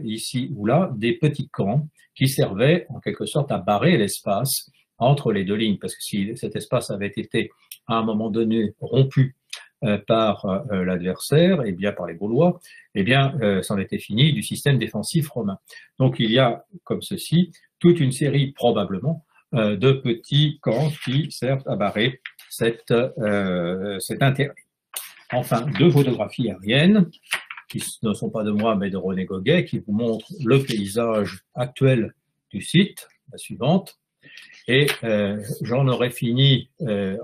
ici ou là des petits camps qui servaient en quelque sorte à barrer l'espace entre les 2 lignes, parce que si cet espace avait été à un moment donné rompu par l'adversaire, et bien par les Gaulois, eh bien, c'en était fini du système défensif romain. Donc il y a, comme ceci, toute une série, probablement, de petits camps qui servent à barrer cet intérêt. Enfin, 2 photographies aériennes, qui ne sont pas de moi, mais de René Goguet, qui vous montrent le paysage actuel du site, la suivante. Et j'en aurai fini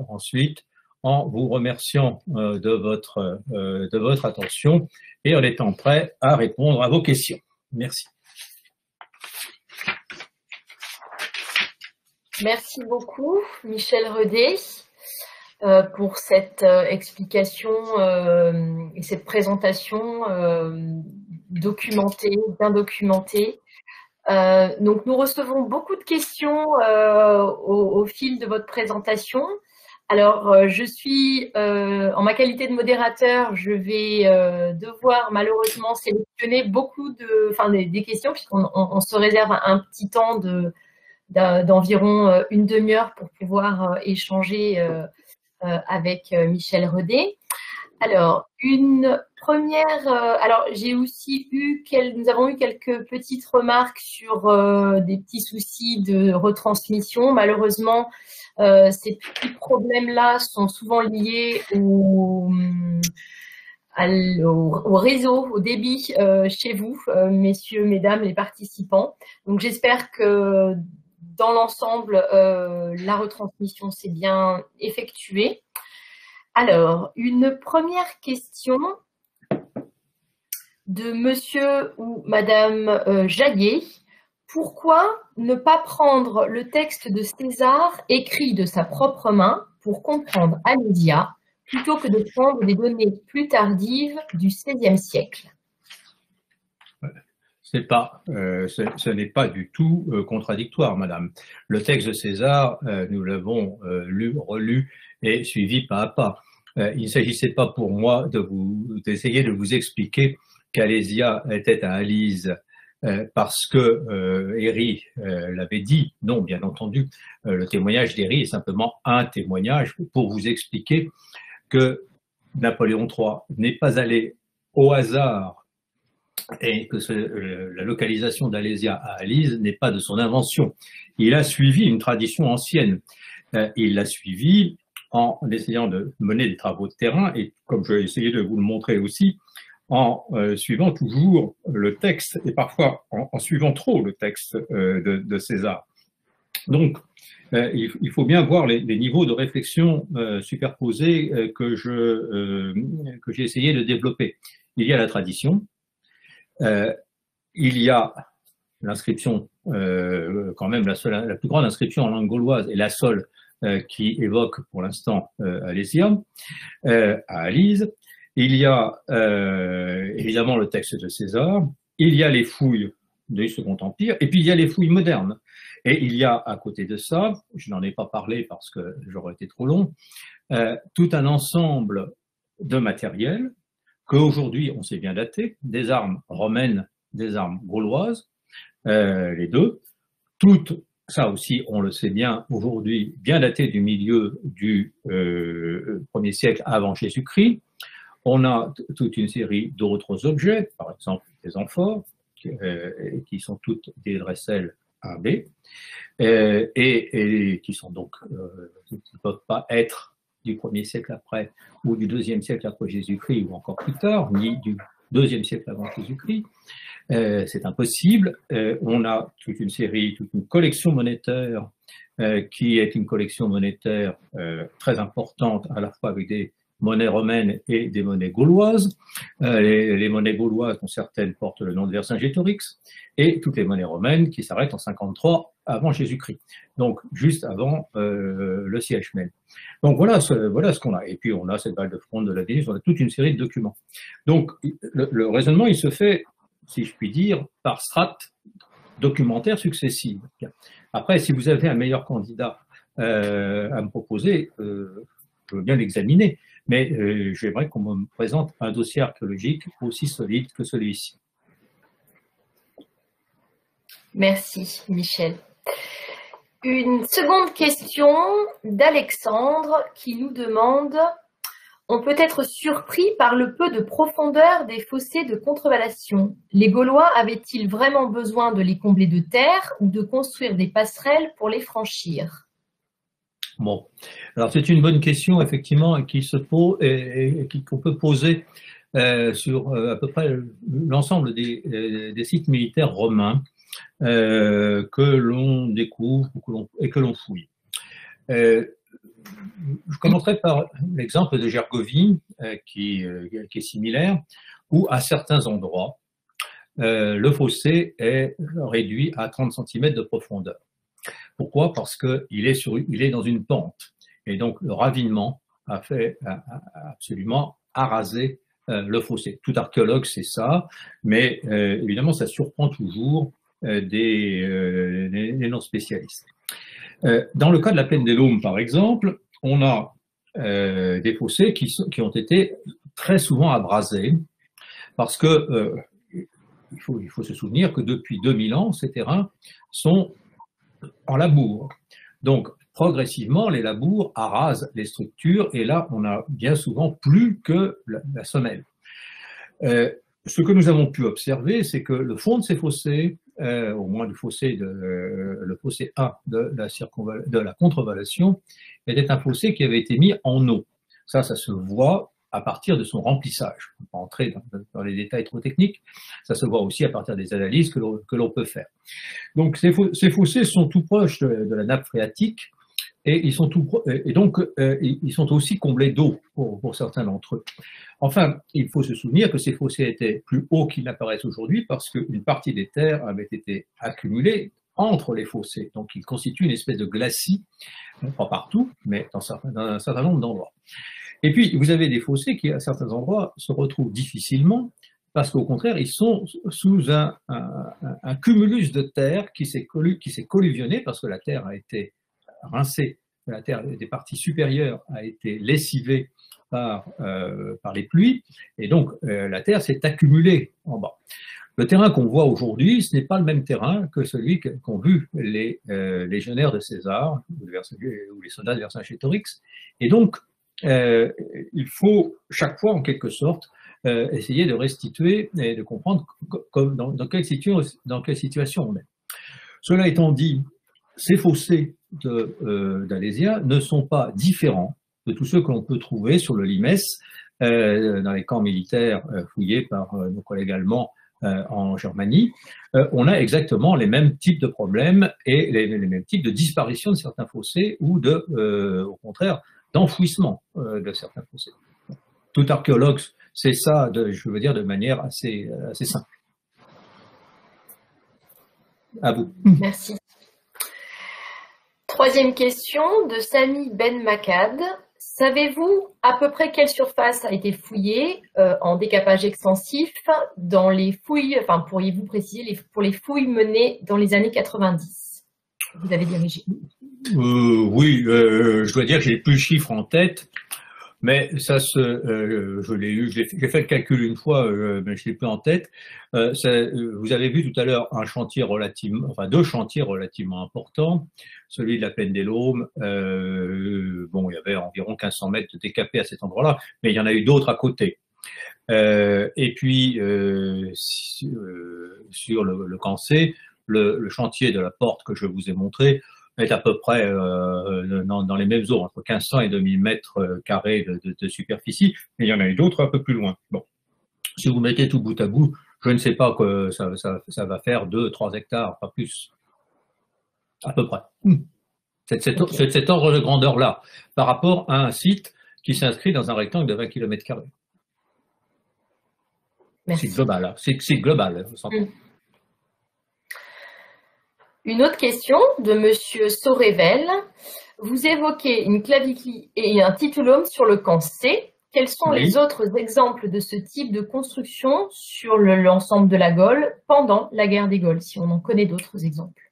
ensuite en vous remerciant de votre attention et en étant prêt à répondre à vos questions. Merci. Merci beaucoup, Michel Redé, pour cette explication et cette présentation documentée, bien documentée. Donc, nous recevons beaucoup de questions au fil de votre présentation. Alors, je suis, en ma qualité de modérateur, je vais devoir malheureusement sélectionner des questions, puisqu'on se réserve un petit temps d'environ une demi-heure pour pouvoir échanger avec Michel Redé. Alors, une première. Alors, j'ai aussi nous avons eu quelques petites remarques sur des petits soucis de retransmission. Malheureusement, ces petits problèmes-là sont souvent liés au réseau, au débit chez vous, messieurs, mesdames, les participants. Donc, j'espère que dans l'ensemble, la retransmission s'est bien effectuée. Alors, une première question de monsieur ou madame Jaillet. Pourquoi ne pas prendre le texte de César écrit de sa propre main pour comprendre Alésia plutôt que de prendre des données plus tardives du XVIe siècle? Ce n'est pas du tout contradictoire, madame. Le texte de César, nous l'avons lu, relu et suivi pas à pas. Il ne s'agissait pas pour moi d'essayer de vous expliquer qu'Alésia était à Alise parce que Héry l'avait dit. Non, bien entendu, le témoignage d'Héry est simplement un témoignage pour vous expliquer que Napoléon III n'est pas allé au hasard et que la localisation d'Alésia à Alise n'est pas de son invention. Il a suivi une tradition ancienne. Il l'a suivi en essayant de mener des travaux de terrain et, comme je vais essayer de vous le montrer aussi, en suivant toujours le texte et parfois en suivant trop le texte de César. Donc, il faut bien voir les niveaux de réflexion superposés que j'ai essayé de développer. Il y a la tradition, il y a l'inscription, quand même la plus grande inscription en langue gauloise et la seule qui évoque pour l'instant Alésia, à Alise. Il y a évidemment le texte de César, il y a les fouilles du Second Empire, et puis il y a les fouilles modernes. Et il y a à côté de ça, je n'en ai pas parlé parce que j'aurais été trop long, tout un ensemble de matériel qu'aujourd'hui on sait bien dater, des armes romaines, des armes gauloises, les deux. Toutes, ça aussi, on le sait bien aujourd'hui, bien datées du milieu du 1er siècle avant Jésus-Christ. On a toute une série d'autres objets, par exemple des amphores, qui sont toutes des dresselles AB, et qui sont donc, qui ne peuvent pas être du 1er siècle après, ou du 2e siècle après Jésus-Christ, ou encore plus tard, ni du 2e siècle avant Jésus-Christ. C'est impossible. On a toute une série, toute une collection monétaire qui est une collection monétaire très importante, à la fois avec des monnaies romaines et des monnaies gauloises. Les monnaies gauloises, dont certaines portent le nom de Vercingétorix, et toutes les monnaies romaines qui s'arrêtent en 53 avant Jésus-Christ, donc juste avant le siège même. Donc voilà ce qu'on a. Et puis on a cette balle de fronde de la Vénus, on a toute une série de documents. Donc le raisonnement, il se fait, si je puis dire, par strates documentaires successives. Après, si vous avez un meilleur candidat à me proposer, je veux bien l'examiner, mais j'aimerais qu'on me présente un dossier archéologique aussi solide que celui-ci. Merci, Michel. Une seconde question d'Alexandre qui nous demande: on peut être surpris par le peu de profondeur des fossés de contrevallation. Les Gaulois avaient-ils vraiment besoin de les combler de terre ou de construire des passerelles pour les franchir? Bon, alors c'est une bonne question effectivement qui se pose et qu'on peut poser sur à peu près l'ensemble des sites militaires romains que l'on découvre et que l'on fouille. Je commencerai par l'exemple de Gergovie qui est similaire, où à certains endroits le fossé est réduit à 30 cm de profondeur. Pourquoi? Parce qu'il est dans une pente. Et donc, le ravinement a absolument arasé le fossé. Tout archéologue sait ça, mais évidemment, ça surprend toujours des non-spécialistes. Dans le cas de la plaine des Laumes, par exemple, on a des fossés qui ont été très souvent abrasés, parce que il faut se souvenir que depuis 2000 ans, ces terrains sont en labour. Donc, progressivement, les labours arasent les structures et là, on a bien souvent plus que la semelle. Ce que nous avons pu observer, c'est que le fond de ces fossés, au moins le fossé 1 de la contrevallation, était un fossé qui avait été mis en eau. Ça se voit à partir de son remplissage. On ne va pas entrer dans les détails trop techniques, ça se voit aussi à partir des analyses que l'on peut faire. Donc ces fossés sont tout proches de la nappe phréatique et ils sont aussi comblés d'eau pour certains d'entre eux. Enfin, il faut se souvenir que ces fossés étaient plus hauts qu'ils n'apparaissent aujourd'hui parce qu'une partie des terres avait été accumulée entre les fossés. Donc ils constituent une espèce de glacis, pas partout, mais dans un certain nombre d'endroits. Et puis, vous avez des fossés qui, à certains endroits, se retrouvent difficilement parce qu'au contraire, ils sont sous un cumulus de terre qui s'est colluvionné parce que la terre a été rincée, la terre des parties supérieures a été lessivée par les pluies, et donc la terre s'est accumulée en bas. Le terrain qu'on voit aujourd'hui, ce n'est pas le même terrain que celui qu'ont vu les légionnaires de César ou les soldats de Vercingétorix, et donc il faut chaque fois, en quelque sorte, essayer de restituer et de comprendre dans quelle situation on est. Cela étant dit, ces fossés d'Alésia ne sont pas différents de tous ceux que l'on peut trouver sur le Limes, dans les camps militaires fouillés par nos collègues allemands en Germanie. On a exactement les mêmes types de problèmes et les mêmes types de disparition de certains fossés ou au contraire, d'enfouissement de certains fossés. Tout archéologue sait ça, je veux dire, de manière assez simple. À vous. Merci. Troisième question de Sami Ben Makad. Savez-vous à peu près quelle surface a été fouillée en décapage extensif dans les fouilles, enfin pourriez-vous préciser, pour les fouilles menées dans les années 90? Vous avez dirigé. Oui, je dois dire que j'ai plus le chiffre en tête, Mais ça je l'ai eu, j'ai fait le calcul une fois, mais je l'ai plus en tête. Vous avez vu tout à l'heure un chantier relativement, enfin deux chantiers relativement importants. Celui de la Plaine des Laumes, bon, il y avait environ 1500 mètres de décapés à cet endroit-là, mais il y en a eu d'autres à côté. Et puis sur le Cancé, le chantier de la porte que je vous ai montré est à peu près dans les mêmes eaux, entre 1500 et 2000 mètres carrés de superficie, mais il y en a eu d'autres un peu plus loin. Bon, si vous mettez tout bout à bout, je ne sais pas que ça va faire 2-3 hectares, pas plus, à peu près. C'est cet ordre de grandeur-là, par rapport à un site qui s'inscrit dans un rectangle de 20 km². C'est global, c'est global, vous sentez. Une autre question de Monsieur Saurével. Vous évoquez une clavicule et un titulum sur le camp C. Quels sont les autres exemples de ce type de construction sur l'ensemble de la Gaule pendant la guerre des Gaules, si on en connaît d'autres exemples?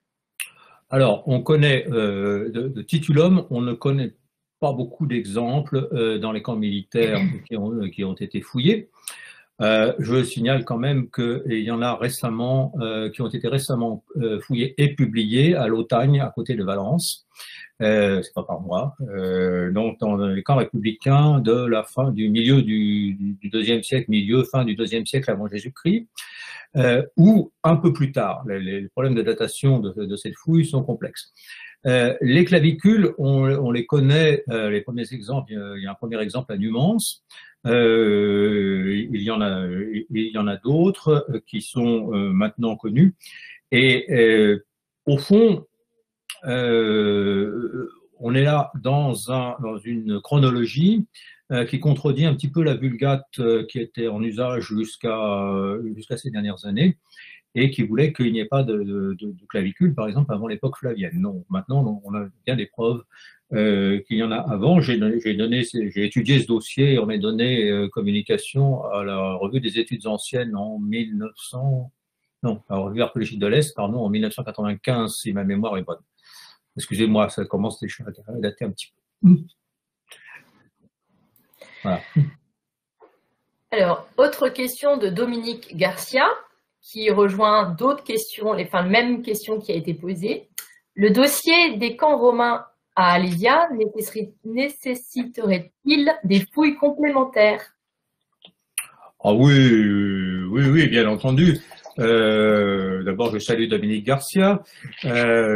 Alors, on connaît de titulum, on ne connaît pas beaucoup d'exemples dans les camps militaires qui ont été fouillés. Je signale quand même qu'il y en a récemment qui ont été récemment fouillés et publiés à Lotagne, à côté de Valence. C'est pas par moi. Donc dans les camps républicains de la fin du milieu du deuxième siècle, fin du deuxième siècle avant Jésus-Christ, ou un peu plus tard. Les problèmes de datation de cette fouille sont complexes. Les clavicules, on les connaît, les premiers exemples, il y a un premier exemple à Numance. Il y en a d'autres qui sont maintenant connus. Et au fond, on est là dans une chronologie qui contredit un petit peu la Vulgate qui était en usage jusqu'à ces dernières années, et qui voulait qu'il n'y ait pas de clavicule, par exemple, avant l'époque flavienne. Non, maintenant, on a bien des preuves qu'il y en a avant. J'ai étudié ce dossier en mes données communication à la revue des études anciennes en 1900, non, la revue archéologique de l'Est, pardon, en 1995, si ma mémoire est bonne. Excusez-moi, ça commence à dater un petit peu. Voilà. Alors, autre question de Dominique Garcia, qui rejoint d'autres questions, la même question qui a été posée. Le dossier des camps romains à Alésia nécessiterait-il des fouilles complémentaires? Ah oui, bien entendu. D'abord, je salue Dominique Garcia,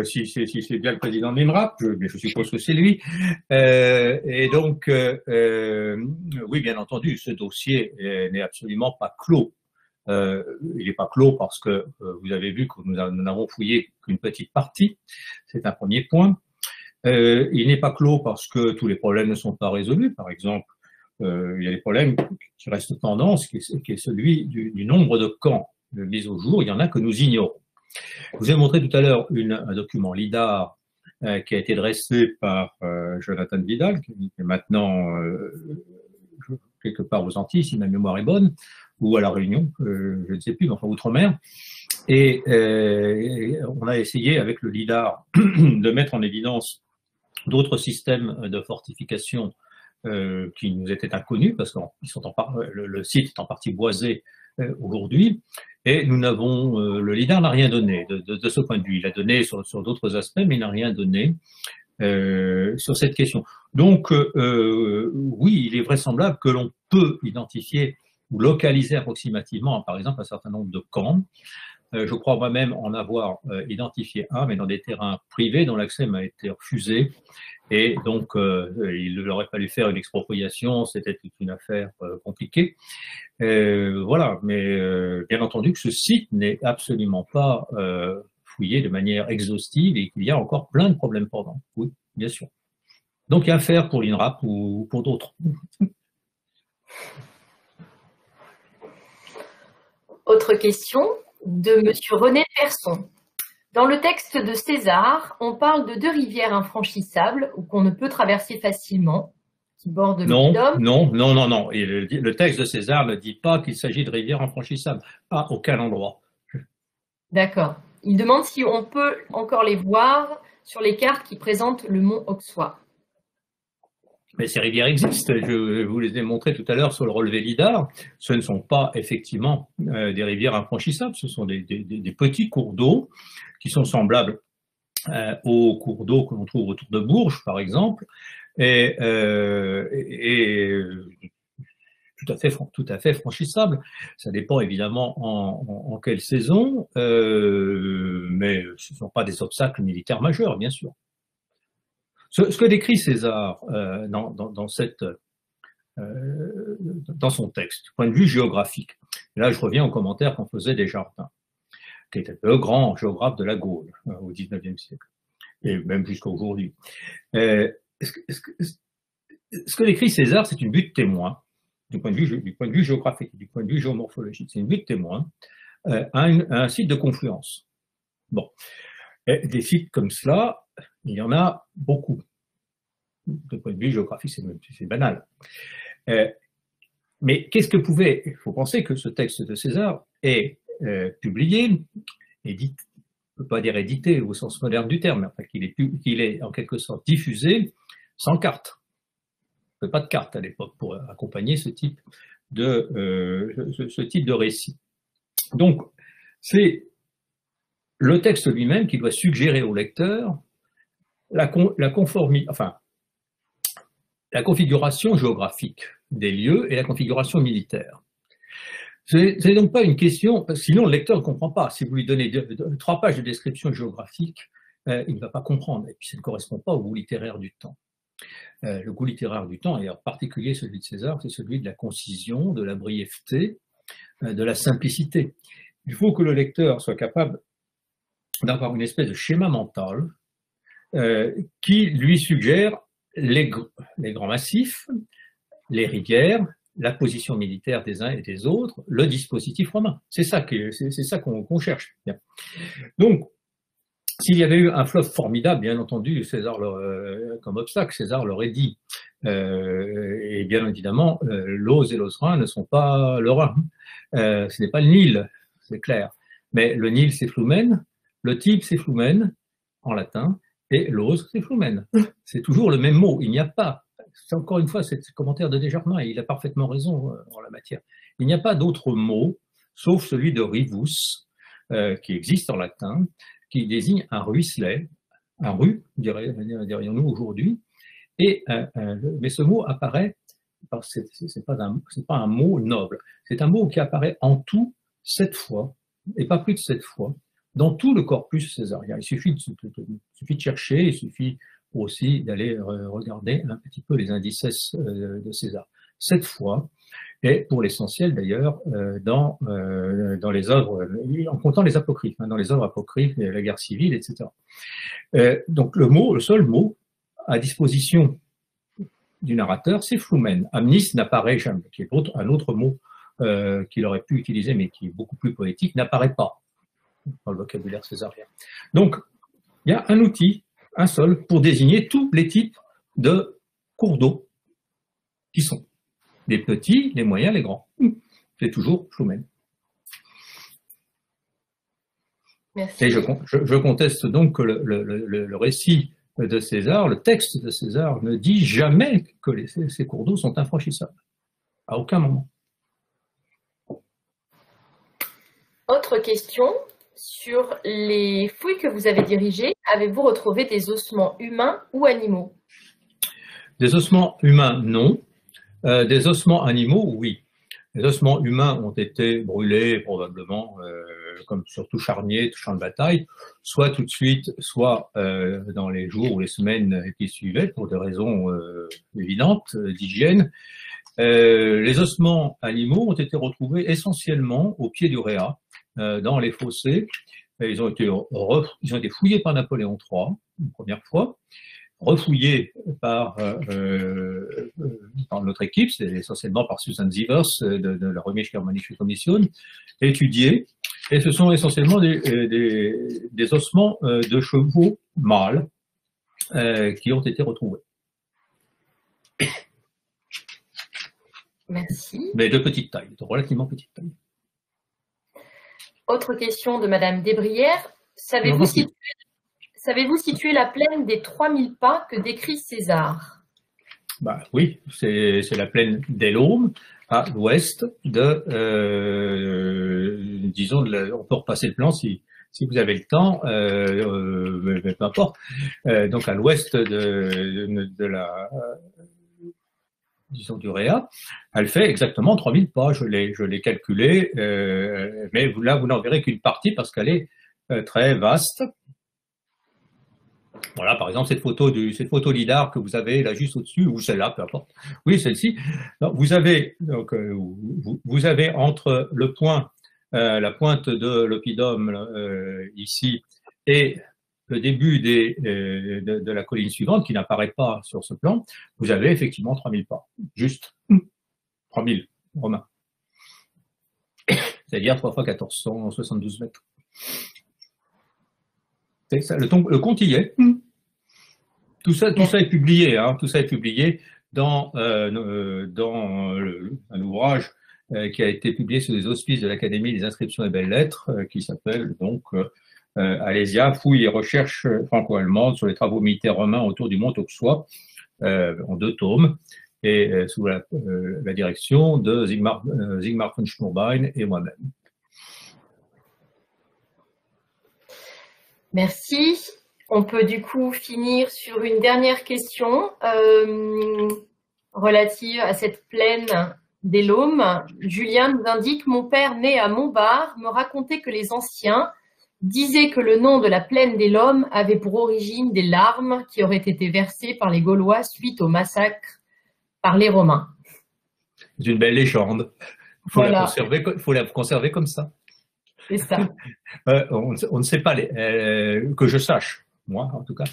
si c'est bien le président de l'INRAP, mais je suppose que c'est lui. Et donc, oui, bien entendu, ce dossier n'est absolument pas clos. Il n'est pas clos parce que vous avez vu que nous n'avons fouillé qu'une petite partie, c'est un premier point. Il n'est pas clos parce que tous les problèmes ne sont pas résolus. Par exemple, il y a des problèmes qui restent tendance, qui est celui du nombre de camps mis au jour. Il y en a que nous ignorons. Je vous ai montré tout à l'heure un document LIDAR qui a été dressé par Jonathan Vidal, qui est maintenant quelque part aux Antilles, si ma mémoire est bonne, ou à La Réunion, je ne sais plus, mais enfin outre-mer. Et on a essayé avec le LIDAR de mettre en évidence d'autres systèmes de fortification qui nous étaient inconnus, parce que le site est en partie boisé aujourd'hui, et le LIDAR n'a rien donné de ce point de vue. Il a donné sur d'autres aspects, mais il n'a rien donné sur cette question. Donc, oui, il est vraisemblable que l'on peut identifier ou localiser approximativement, par exemple, un certain nombre de camps. Je crois moi-même en avoir identifié un, mais dans des terrains privés dont l'accès m'a été refusé. Et donc, il aurait fallu faire une expropriation, c'était une affaire compliquée. Voilà, mais bien entendu que ce site n'est absolument pas fouillé de manière exhaustive et qu'il y a encore plein de problèmes pendant. Oui, bien sûr. Donc, il y a à faire pour l'INRAP ou pour d'autres. Autre question de Monsieur René Persson. Dans le texte de César, on parle de deux rivières infranchissables ou qu'on ne peut traverser facilement, qui bordent l'Oppidum. Non. Et le texte de César ne dit pas qu'il s'agit de rivières infranchissables, à aucun endroit. D'accord. Il demande si on peut encore les voir sur les cartes qui présentent le mont Auxois. Mais ces rivières existent, je vous les ai montrées tout à l'heure sur le relevé lidar. Ce ne sont pas effectivement des rivières infranchissables, ce sont des petits cours d'eau qui sont semblables aux cours d'eau que l'on trouve autour de Bourges, par exemple, et tout à fait franchissable. Ça dépend évidemment en quelle saison, mais ce ne sont pas des obstacles militaires majeurs, bien sûr. Ce que décrit César dans son texte, du point de vue géographique, et là je reviens aux commentaires qu'on faisait Desjardins, qui était le grand géographe de la Gaule au XIXe siècle, et même jusqu'à aujourd'hui. Ce que décrit César, c'est une butte témoin, du point de vue géographique, du point de vue géomorphologique. C'est une butte témoin à un site de confluence. Bon. Et des sites comme cela, il y en a beaucoup. Du point de vue géographique, c'est banal. Mais qu'est-ce que pouvait... Il faut penser que ce texte de César est publié, édité, on ne peut pas dire édité au sens moderne du terme, mais enfin qu'il est en quelque sorte diffusé sans carte. Il n'y avait pas de carte à l'époque pour accompagner ce type de récit. Donc, c'est le texte lui-même qui doit suggérer au lecteur la configuration géographique des lieux et la configuration militaire. Ce n'est donc pas une question, sinon le lecteur ne comprend pas. Si vous lui donnez 3 pages de description géographique, il ne va pas comprendre, et puis ça ne correspond pas au goût littéraire du temps. Le goût littéraire du temps, et en particulier celui de César, c'est celui de la concision, de la brièveté, de la simplicité. Il faut que le lecteur soit capable d'avoir une espèce de schéma mental qui lui suggère les grands massifs, les rivières, la position militaire des uns et des autres, le dispositif romain. C'est ça qu'on cherche. Bien. Donc, s'il y avait eu un fleuve formidable, bien entendu, César comme obstacle, César l'aurait dit. Et bien évidemment, l'Oise et l'Osrhin ne sont pas le Rhin. Ce n'est pas le Nil, c'est clair. Mais le Nil, c'est Floumène, le Tibre, c'est Floumène, en latin, et l'Oise, c'est Floumène. C'est toujours le même mot. Il n'y a pas, encore une fois, c'est le commentaire de Desjardins, et il a parfaitement raison en la matière. Il n'y a pas d'autre mot, sauf celui de rivus, qui existe en latin, qui désigne un ruisselet, un rue, dirions-nous aujourd'hui, mais ce mot apparaît, c'est pas un mot noble, c'est un mot qui apparaît en tout 7 fois, et pas plus de 7 fois, dans tout le corpus césarien. Il suffit de chercher, il suffit aussi d'aller regarder un petit peu les indices de César. 7 fois, et pour l'essentiel d'ailleurs dans les œuvres, en comptant les apocryphes, dans les œuvres apocryphes, la guerre civile, etc. Donc le seul mot à disposition du narrateur, c'est Floumène. Amnis n'apparaît jamais, qui est un autre mot qu'il aurait pu utiliser, mais qui est beaucoup plus poétique, n'apparaît pas dans le vocabulaire césarien. Donc, il y a un outil, un seul, pour désigner tous les types de cours d'eau qui sont les petits, les moyens, les grands. C'est toujours Floumène. Merci. Et je conteste donc que le récit de César, le texte de César, ne dit jamais que ces cours d'eau sont infranchissables. À aucun moment. Autre question. Sur les fouilles que vous avez dirigées, avez-vous retrouvé des ossements humains ou animaux? Des ossements humains, non. Des ossements animaux, oui. Les ossements humains ont été brûlés probablement, comme sur tout charnier, tout champ de bataille, soit tout de suite, soit dans les jours ou les semaines qui suivaient, pour des raisons évidentes d'hygiène. Les ossements animaux ont été retrouvés essentiellement au pied du Réa, dans les fossés. Ils ont été fouillés par Napoléon III, une première fois, refouillés par notre équipe, c'est essentiellement par Susan Sievers de la Römische Germanische Kommission, étudiés, et ce sont essentiellement des ossements de chevaux mâles qui ont été retrouvés. Merci. Mais de petite taille, de relativement petite taille. Autre question de Madame Desbrières. Savez-vous situer la plaine des 3000 pas que décrit César? Bah oui, c'est la plaine des Laumes, à l'ouest de, disons, on peut repasser le plan si vous avez le temps, mais peu importe. Donc à l'ouest de la, disons, du Réa, elle fait exactement 3000 pas. Je l'ai calculé, mais là, vous n'en verrez qu'une partie parce qu'elle est très vaste. Voilà, par exemple, cette photo lidar que vous avez là juste au-dessus, ou celle-là, peu importe. Oui, celle-ci. Vous avez, donc, vous avez entre le point, la pointe de l'oppidum ici et le début de la colline suivante, qui n'apparaît pas sur ce plan, vous avez effectivement 3000 pas. Juste 3000 romains. C'est-à-dire 3 fois 1472 mètres. Ça, le compte y est. Tout ça est publié, hein, tout ça est publié dans un ouvrage qui a été publié sous les auspices de l'Académie des inscriptions et belles-lettres, qui s'appelle donc Alésia, fouilles et recherches franco-allemandes sur les travaux militaires romains autour du mont Auxois, en 2 tomes, et sous la direction de Sigmar von Schnurbein et moi-même. Merci. On peut du coup finir sur une dernière question relative à cette plaine des Laumes. Julien nous indique « Mon père, né à Montbard, me racontait que les anciens disaient que le nom de la plaine des Laumes avait pour origine des larmes qui auraient été versées par les Gaulois suite au massacre par les Romains. » C'est une belle légende. Il faut, voilà, la conserver comme ça. C'est ça. On ne sait pas, que je sache, moi en tout cas,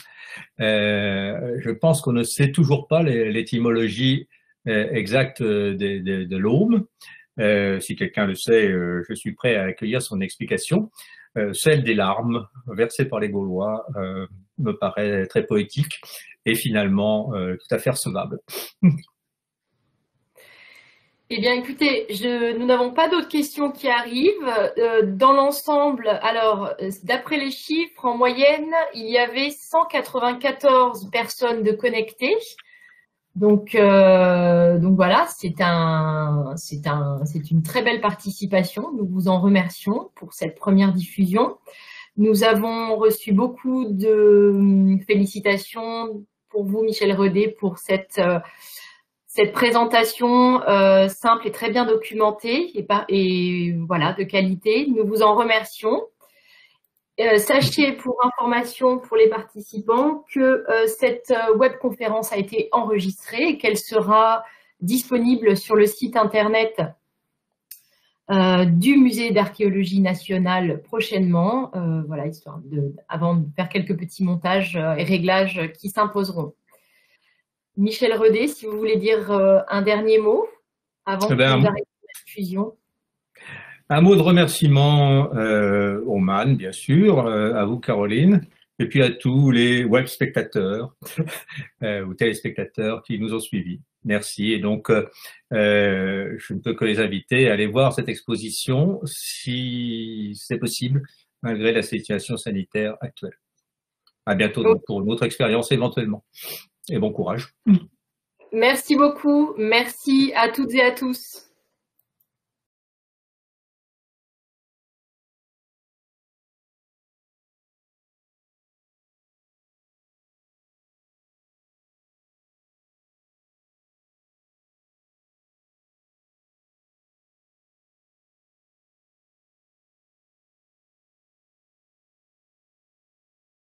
je pense qu'on ne sait toujours pas l'étymologie exacte de l'Aume. Si quelqu'un le sait, je suis prêt à accueillir son explication. Celle des larmes versées par les Gaulois me paraît très poétique et finalement tout à fait recevable. Eh bien, écoutez, nous n'avons pas d'autres questions qui arrivent. Dans l'ensemble, alors, d'après les chiffres, en moyenne, il y avait 194 personnes de connectées. Donc voilà, c'est une très belle participation. Nous vous en remercions pour cette première diffusion. Nous avons reçu beaucoup de félicitations pour vous, Michel Redet, pour cette présentation simple et très bien documentée et voilà, de qualité. Nous vous en remercions. Sachez pour information pour les participants que cette webconférence a été enregistrée et qu'elle sera disponible sur le site internet du Musée d'archéologie nationale prochainement, voilà, histoire avant de faire quelques petits montages et réglages qui s'imposeront. Michel Redet, si vous voulez dire un dernier mot avant que nous arrêtions la diffusion. Un mot de remerciement au MAN, bien sûr, à vous, Caroline, et puis à tous les web spectateurs ou téléspectateurs qui nous ont suivis. Merci. Et donc, je ne peux que les inviter à aller voir cette exposition si c'est possible, malgré la situation sanitaire actuelle. À bientôt donc, pour une autre expérience éventuellement. Et bon courage. Merci beaucoup. Merci à toutes et à tous.